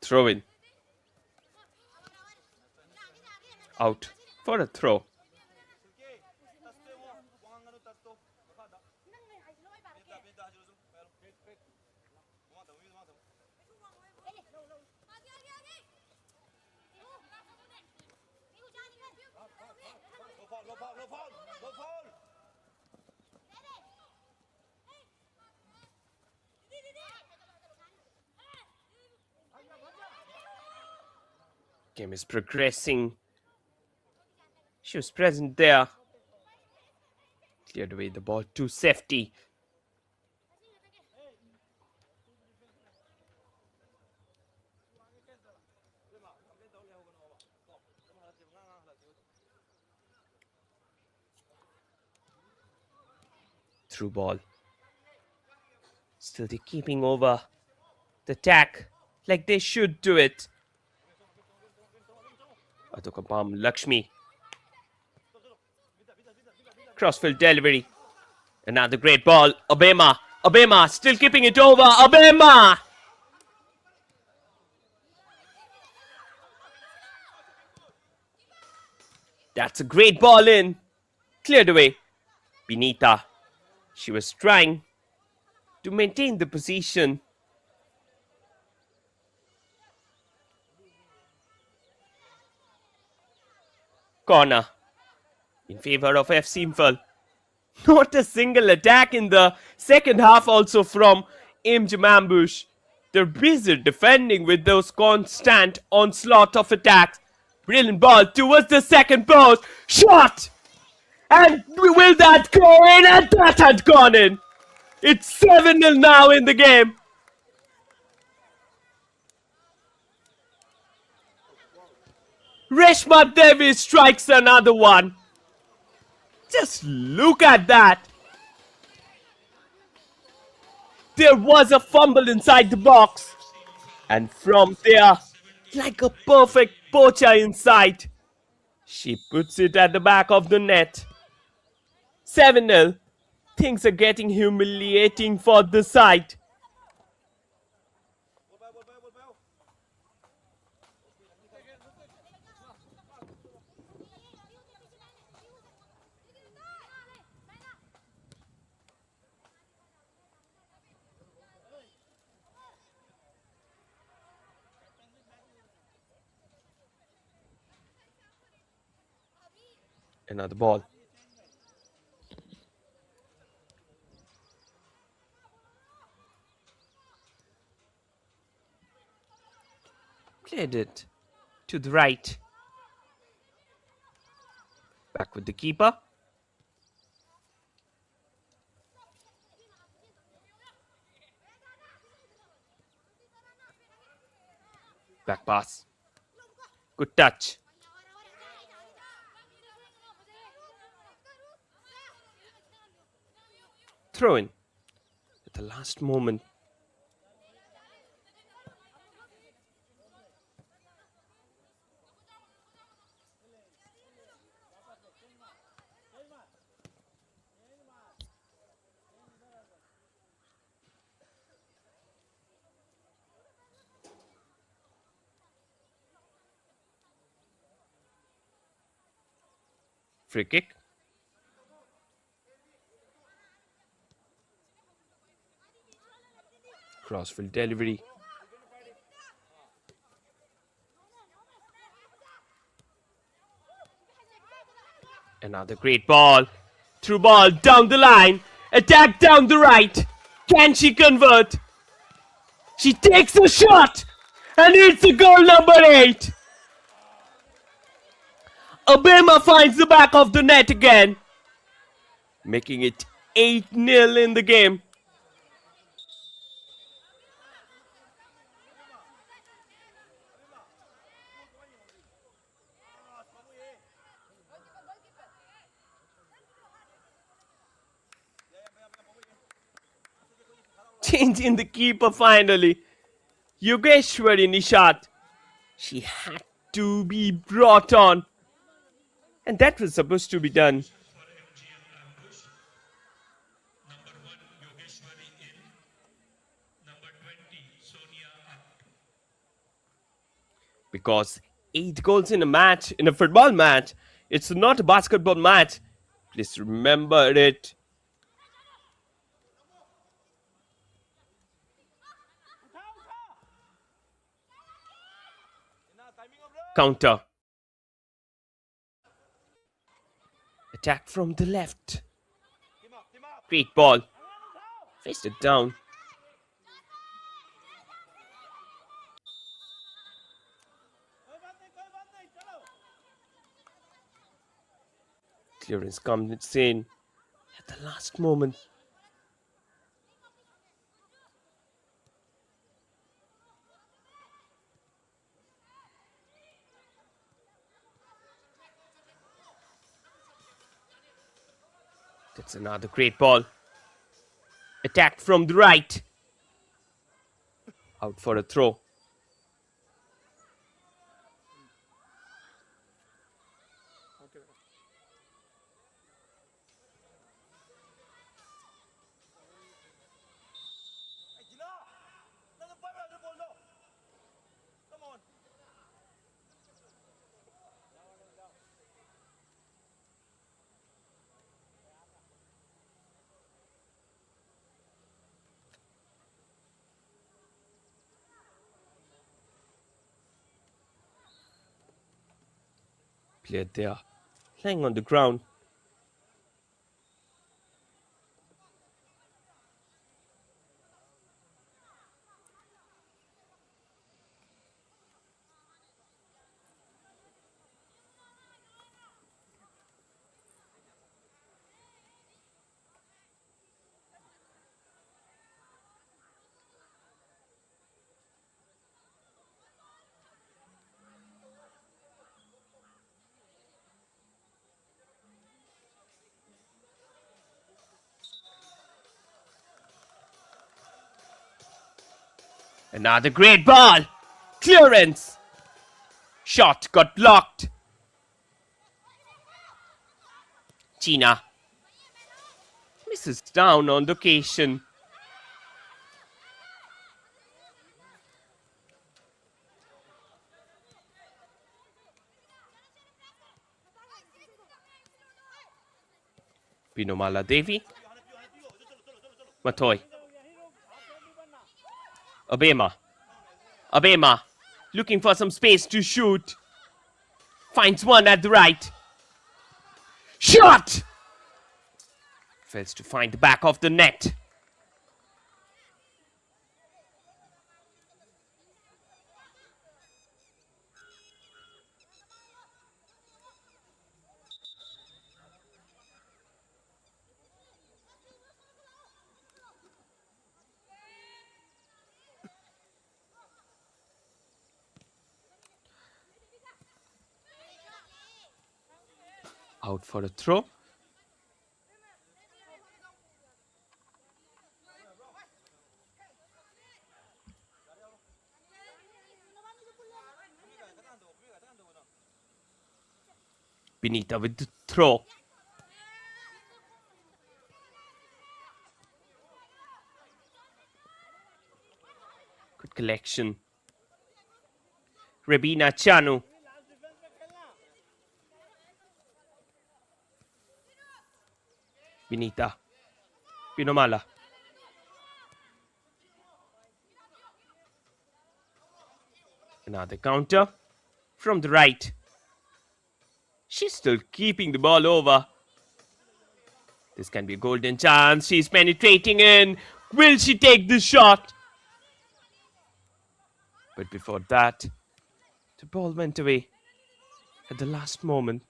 Throw in. Out for a throw. Game is progressing. She was present there. Cleared away the ball to safety. Through ball. Still they're keeping over the attack like they should do it. Atukabam Lakshmi. Crossfield delivery. Another great ball. Obama. Obama still keeping it over. Obama. That's a great ball in. Cleared away. Binita. She was trying to maintain the position. Corner in favor of FC Imphal. Not a single attack in the second half also from MGM. They're busy defending with those constant onslaught of attacks. Brilliant ball towards the second post. Shot! And will that go in? And that had gone in. It's 7-0 now in the game. Reshma Devi strikes another one. Just look at that. There was a fumble inside the box. And from there, like a perfect poacher inside, she puts it at the back of the net. 7-0. Things are getting humiliating for the side. Another ball. Played it to the right. Back with the keeper. Back pass. Good touch. Throw in at the last moment. Free kick. Crossfield delivery. Another great ball. Through ball down the line. Attack down the right. Can she convert? She takes a shot. And it's a goal number 8. Obama finds the back of the net again. Making it 8-0 in the game. Change in the keeper finally. Yogeshwari Nishat. She had to be brought on. And that was supposed to be done. For MGM ambush. Number 1 Yogeshwari in. Number 20 Sonia out. Because 8 goals in a match, in a football match, it's not a basketball match. Please remember it. Counter. Attack from the left. Great ball. Faced it down. Clearance comes in at the last moment. That's another great ball. Attack from the right. Out for a throw. Player there, lying on the ground. Another great ball. Clearance. Shot got blocked. China misses down on the occasion. Pinomala Devi. Matoy. Obama. Obama. Looking for some space to shoot. Finds one at the right. Shot! Fails to find the back of the net. Out for a throw. Benita with the throw. Good collection. Rebina Chanu. Benita. Pinomala. Another counter from the right. She's still keeping the ball over. This can be a golden chance. She's penetrating in. Will she take the shot? But before that, the ball went away at the last moment.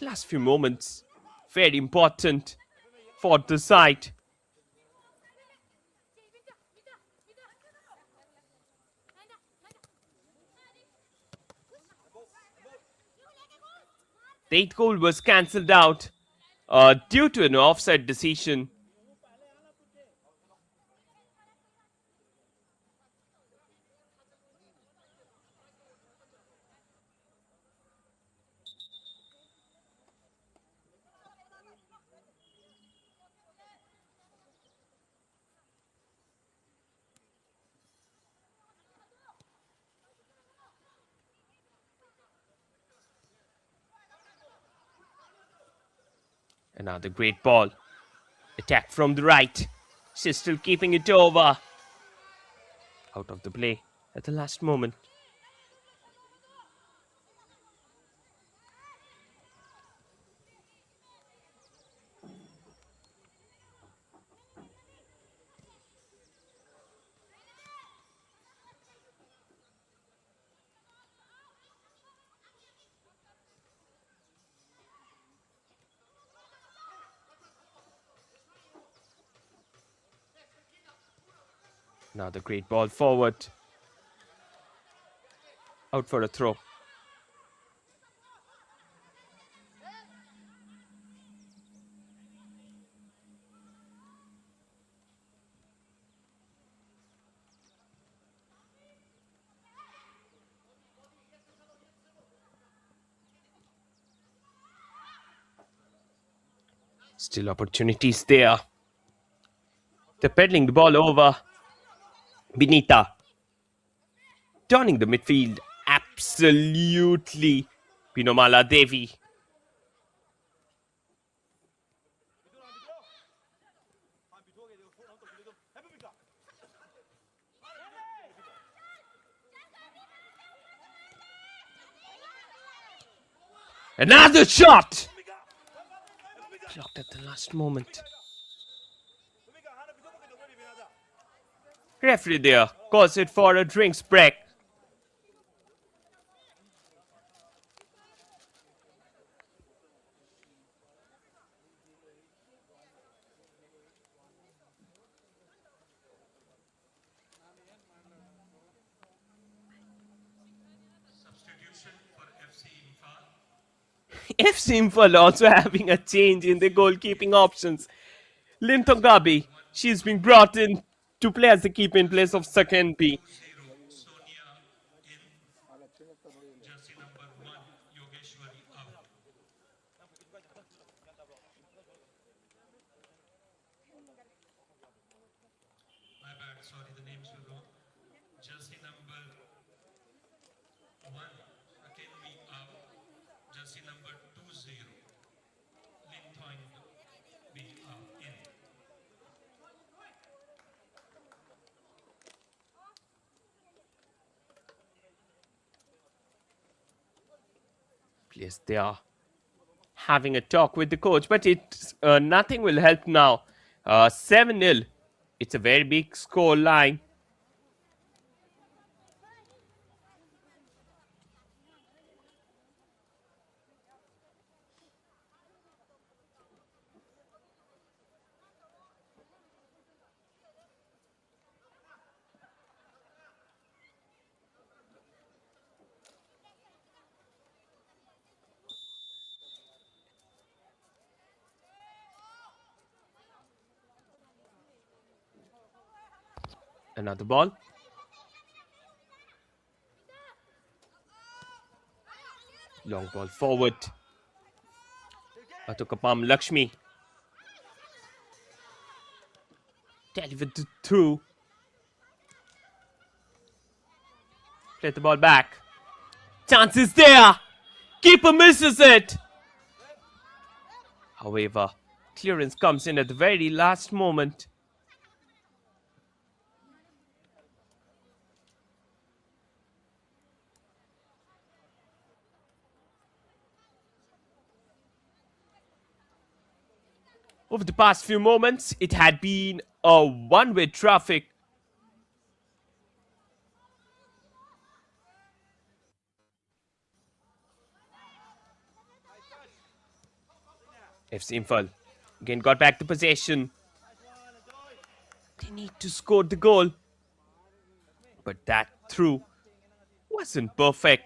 Last few moments, very important for the side. The eighth goal was cancelled out due to an offside decision. Another great ball. Attack from the right. She's still keeping it over. Out of the play at the last moment. Another great ball forward. Out for a throw. Still opportunities there. They're peddling the ball over. Benita. Turning the midfield. Absolutely. Pinomala Devi. Another shot! Blocked at the last moment. Referee there calls it for a drinks break. Substitution for FC Imphal. FC Imphal also having a change in the goalkeeping options. Lintongabi, she's been brought in to play as the keeper in place of Sakenpi. 0 Sonia in. Jersey number 1 Yogeshwari out. My bad, sorry, the names were wrong. Jersey number 1 Akenvi out. Jersey number 20 Lintoing be in. Players they are having a talk with the coach, but nothing will help now. 7-0. It's a very big score line. Another ball. Long ball forward. Padukone Lakshmi. Delivered through. Play the ball back. Chance is there. Keeper misses it. However, clearance comes in at the very last moment. Over the past few moments, it had been a one-way traffic. FC Imphal again got back the possession. They need to score the goal. But that through wasn't perfect.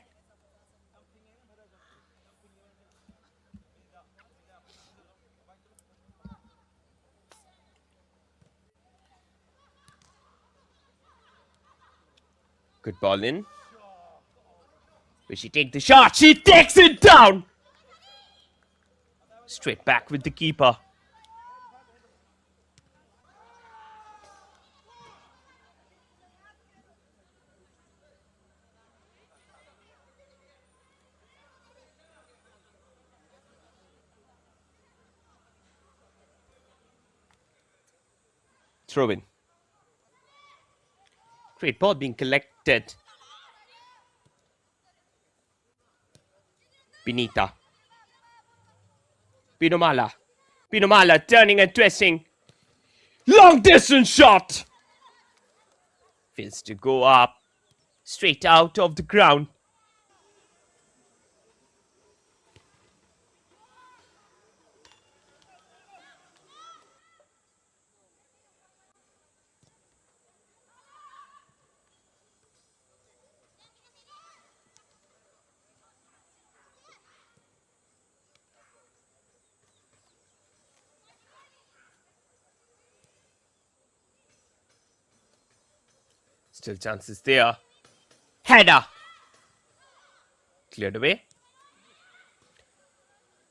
Good ball in. Will she take the shot? She takes it down! Straight back with the keeper. Throw in. Great ball being collected. Benita. Pinomala turning and twisting. Long distance shot! Fails to go up. Straight out of the ground. Still chances there. Header. Cleared away.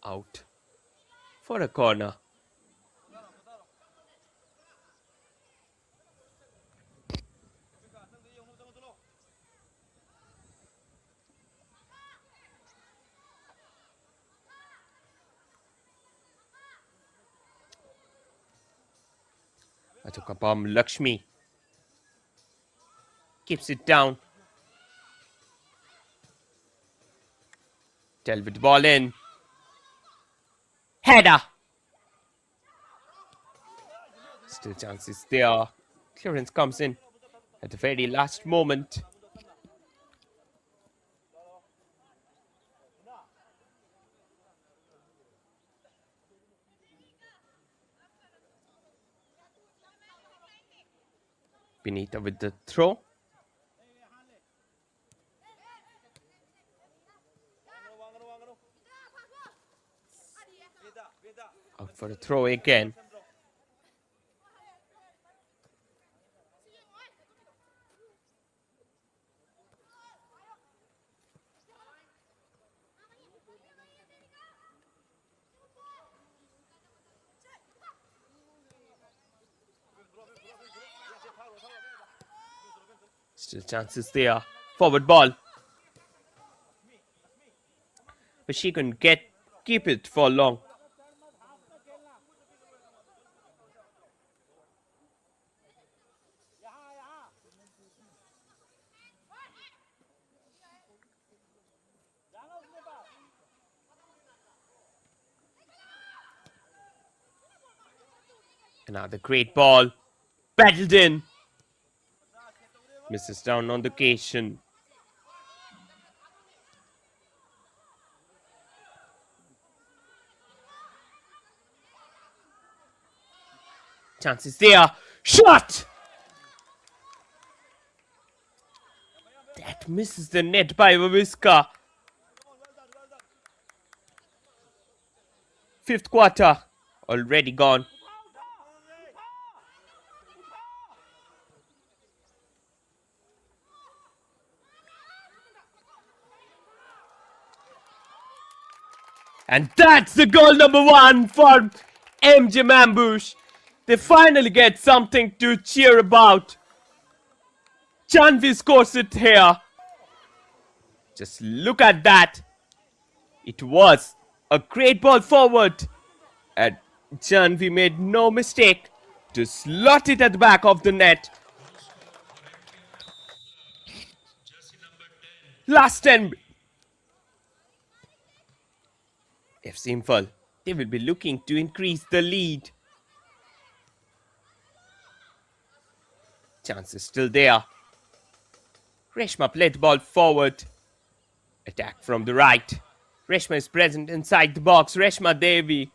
Out for a corner. Padukone Lakshmi keeps it down. Dravid ball in. Header. Still chances there. Clearance comes in at the very last moment. Benita with the throw. Out for a throw again. Still chances there. Forward ball. But she couldn't keep it for long. Another great ball. Battled in. Misses down on the occasion. Chances there. Shot! That misses the net by Wawiska. Fifth quarter already gone. And that's the goal number 1 for MGM Ambush. They finally get something to cheer about. Chanvi scores it here. Just look at that. It was a great ball forward. And Chanvi made no mistake to slot it at the back of the net. Goal scorer for Imphal, jersey number 10. Last 10. FC Imphal, they will be looking to increase the lead. Chance is still there. Reshma played the ball forward. Attack from the right. Reshma is present inside the box. Reshma Devi.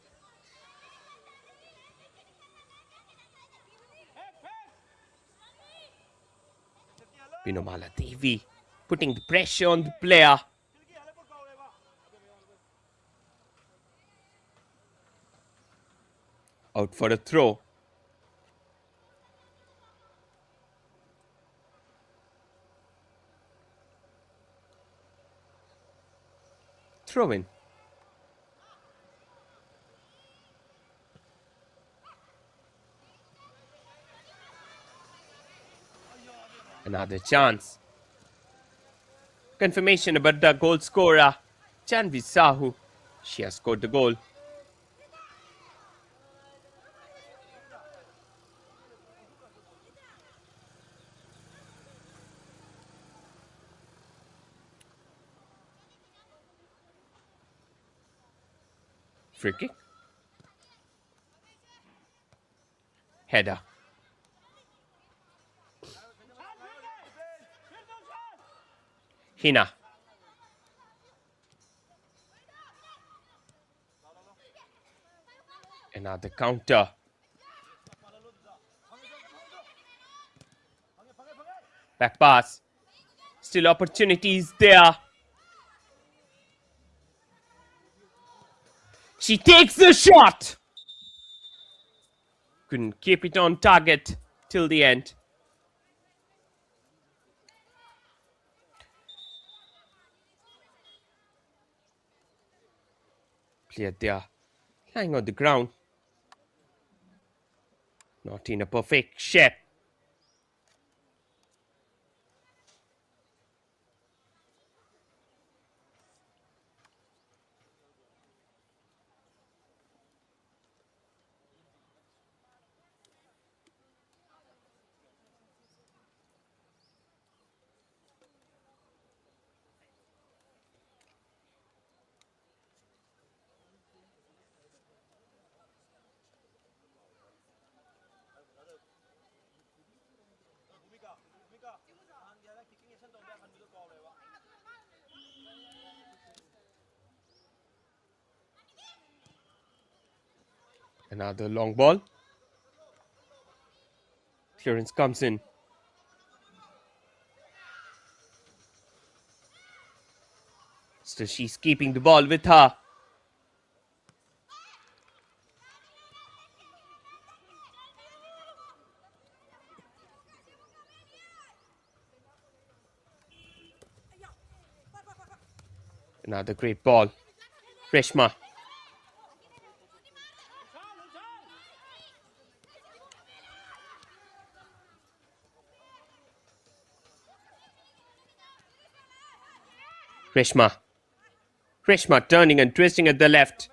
Pinomala Devi putting the pressure on the player. Out for a throw. Throw in. Another chance. Confirmation about the goal scorer, Chanvi Sahu. She has scored the goal. Free kick. Header. Hina. Another counter. Back pass. Still opportunities there. She takes the shot. Couldn't keep it on target till the end. Player there, lying on the ground. Not in a perfect shape. Another long ball. Clearance comes in. Still she's keeping the ball with her. Another great ball. Reshma. Reshma. Reshma turning and twisting at the left.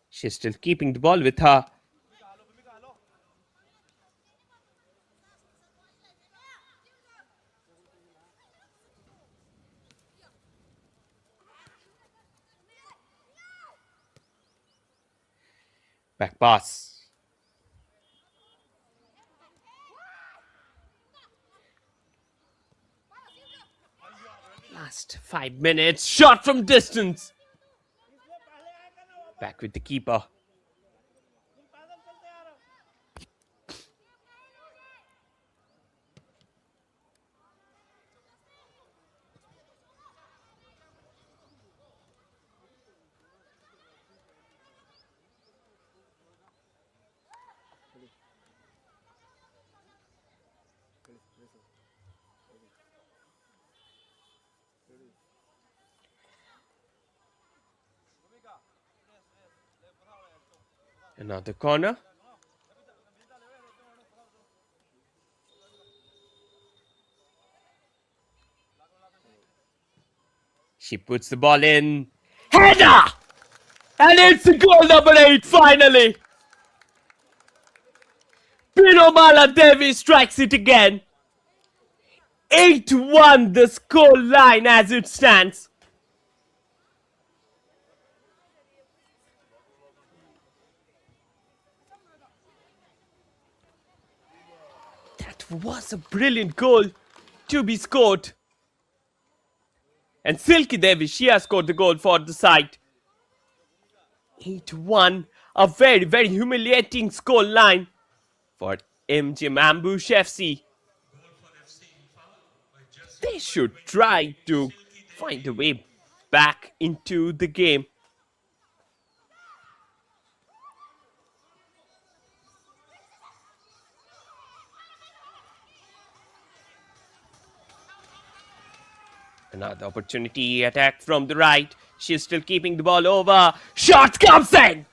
She's still keeping the ball with her. Back pass. Last 5 minutes. Shot from distance. Back with the keeper. Another corner. She puts the ball in. Header! And it's the goal number 8 finally! Pinomala Devi strikes it again. 8-1 the score line as it stands. That was a brilliant goal to be scored. And Silky Devi, she has scored the goal for the side. 8-1, a very, very humiliating score line for MGM Ambush FC. Goal for FC Imphal by jersey They number should 20, try to Silky find Devi. a way back into the game. Another opportunity attack from the right. She's still keeping the ball over. Shot comes in!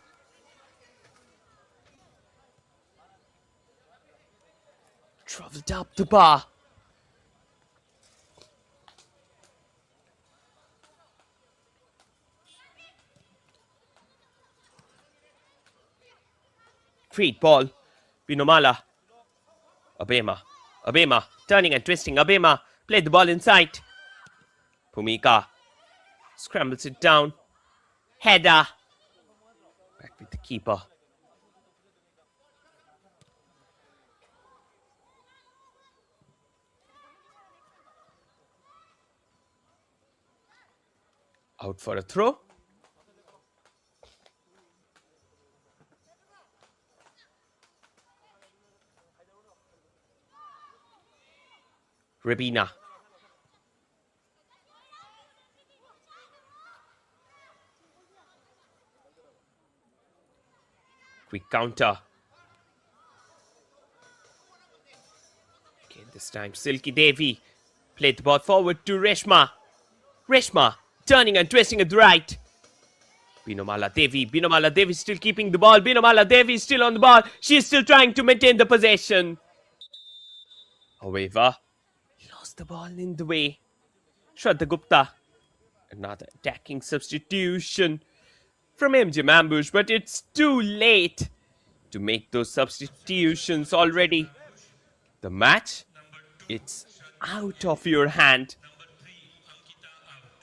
Traveled up the bar. Great ball. Pinomala. Abema. Turning and twisting. Abema. Played the ball inside. Pumika. Scrambles it down. Header. Back with the keeper. Out for a throw. Rabina. Quick counter. Okay, this time Silky Devi played the ball forward to Reshma. Reshma turning and twisting at the right. Binomala Devi still keeping the ball. Binomala Devi still on the ball. She's still trying to maintain the possession. However, lost the ball in the way. Shraddha Gupta. Another attacking substitution from MGM Ambush, but it's too late to make those substitutions already. The match, Number 2, it's out of your hand. number 3, Ankita out.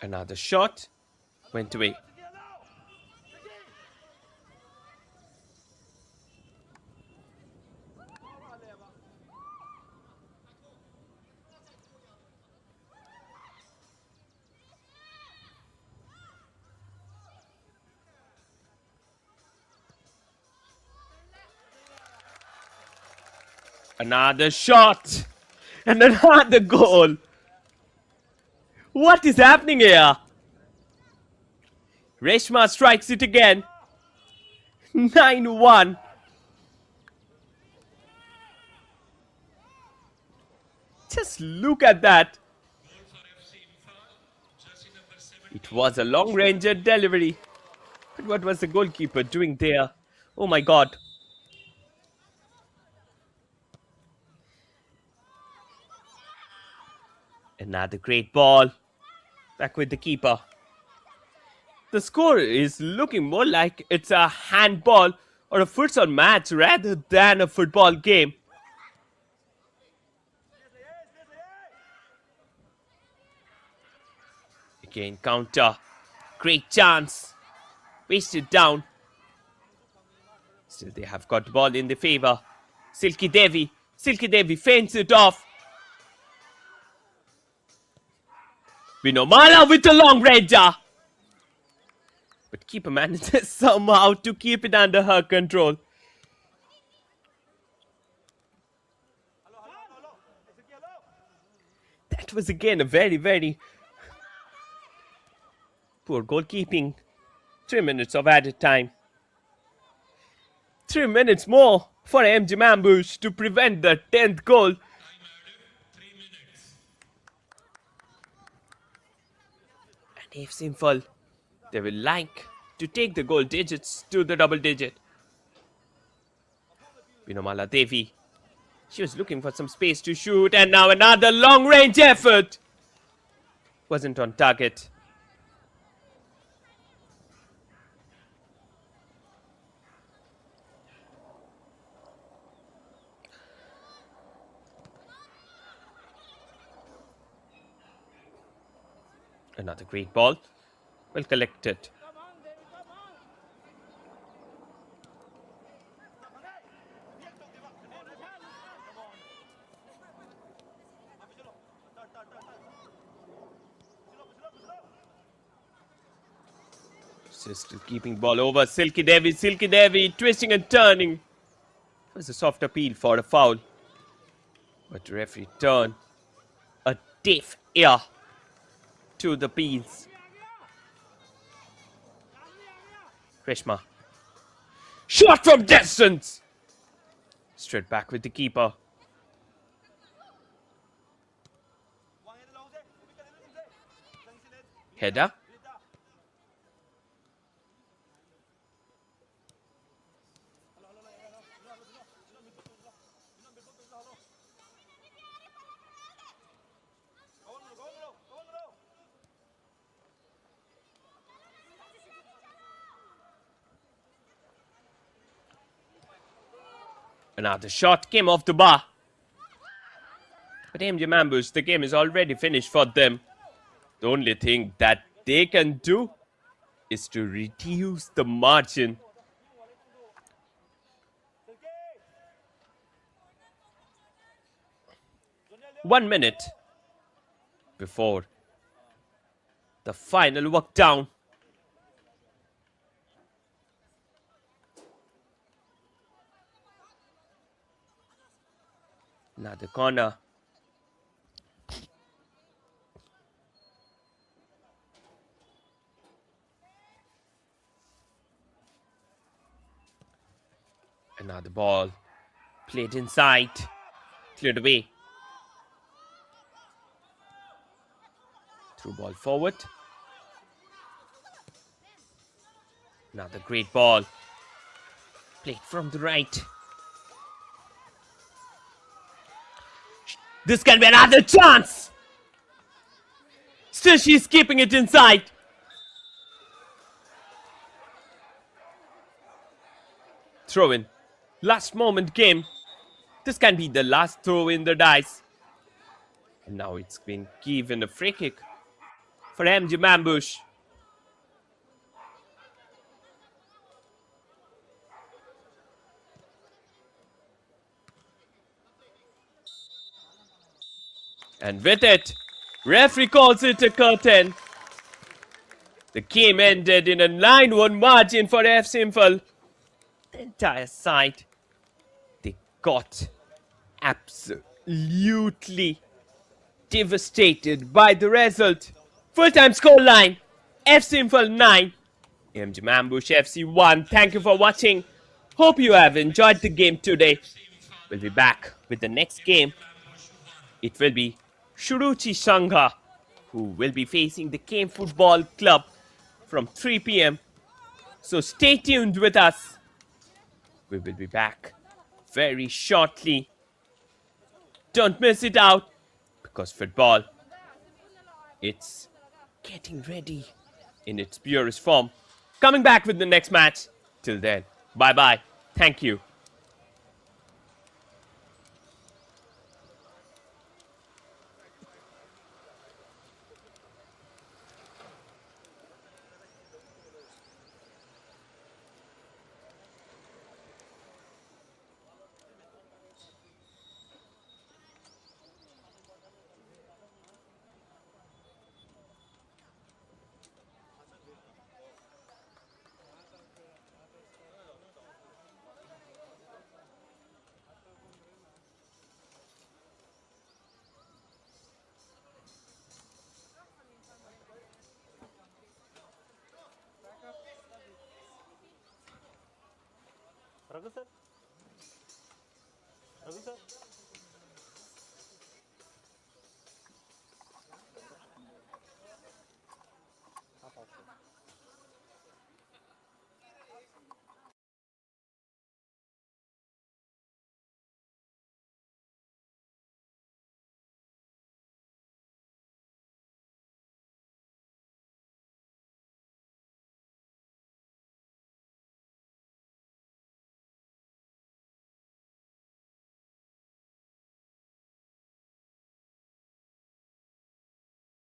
Another shot went away. Another shot and another goal. What is happening here? Reshma strikes it again. 9-1. Just look at that. Goal for FC Imphal, jersey number 17. It was a long-range delivery. But what was the goalkeeper doing there? Oh my god. Another great ball. Back with the keeper. The score is looking more like it's a handball or a futsal match rather than a football game. Again, counter. Great chance. Wasted down. Still, they have got the ball in their favor. Silky Devi feints it off. Vinomala with a long ranger. But Keeper manages somehow to keep it under her control. That was again a very, very poor goalkeeping. 3 minutes of added time. 3 minutes more for MGM Ambush to prevent the 10th goal. Time added 3 minutes. And if Imphal, they will like to take the goal digits to the double digit. Vinomala Devi, she was looking for some space to shoot, and now another long range effort. Wasn't on target. Another great ball. Well collected. Still keeping ball over. Silky Devi twisting and turning. It was a soft appeal for a foul. But the referee turned a deaf ear to the appeals. Reshma. Shot from distance! Straight back with the keeper. Header. Another shot came off the bar. But MGM Ambush, the game is already finished for them. The only thing that they can do is to reduce the margin. One minute before the final walk down. Another corner. Another ball. Played inside. Cleared away. Through ball forward. Another great ball. Played from the right. This can be another chance. Still she's keeping it inside. Throw in. Last moment game. This can be the last throw in the dice. And now it's been given a free kick for MGM Ambush. And with it, referee calls it a curtain. The game ended in a 9-1 margin for FC Imphal. The entire side, they got absolutely devastated by the result. Full-time scoreline, FC Imphal 9, MGM Ambush FC 1. Thank you for watching. Hope you have enjoyed the game today. We'll be back with the next game. It will be Shuruchi Sangha, who will be facing the Game Football Club from 3 p.m. So stay tuned with us. We will be back very shortly. Don't miss it out, because football, it's getting ready in its purest form. Coming back with the next match. Till then, bye-bye. Thank you. का sir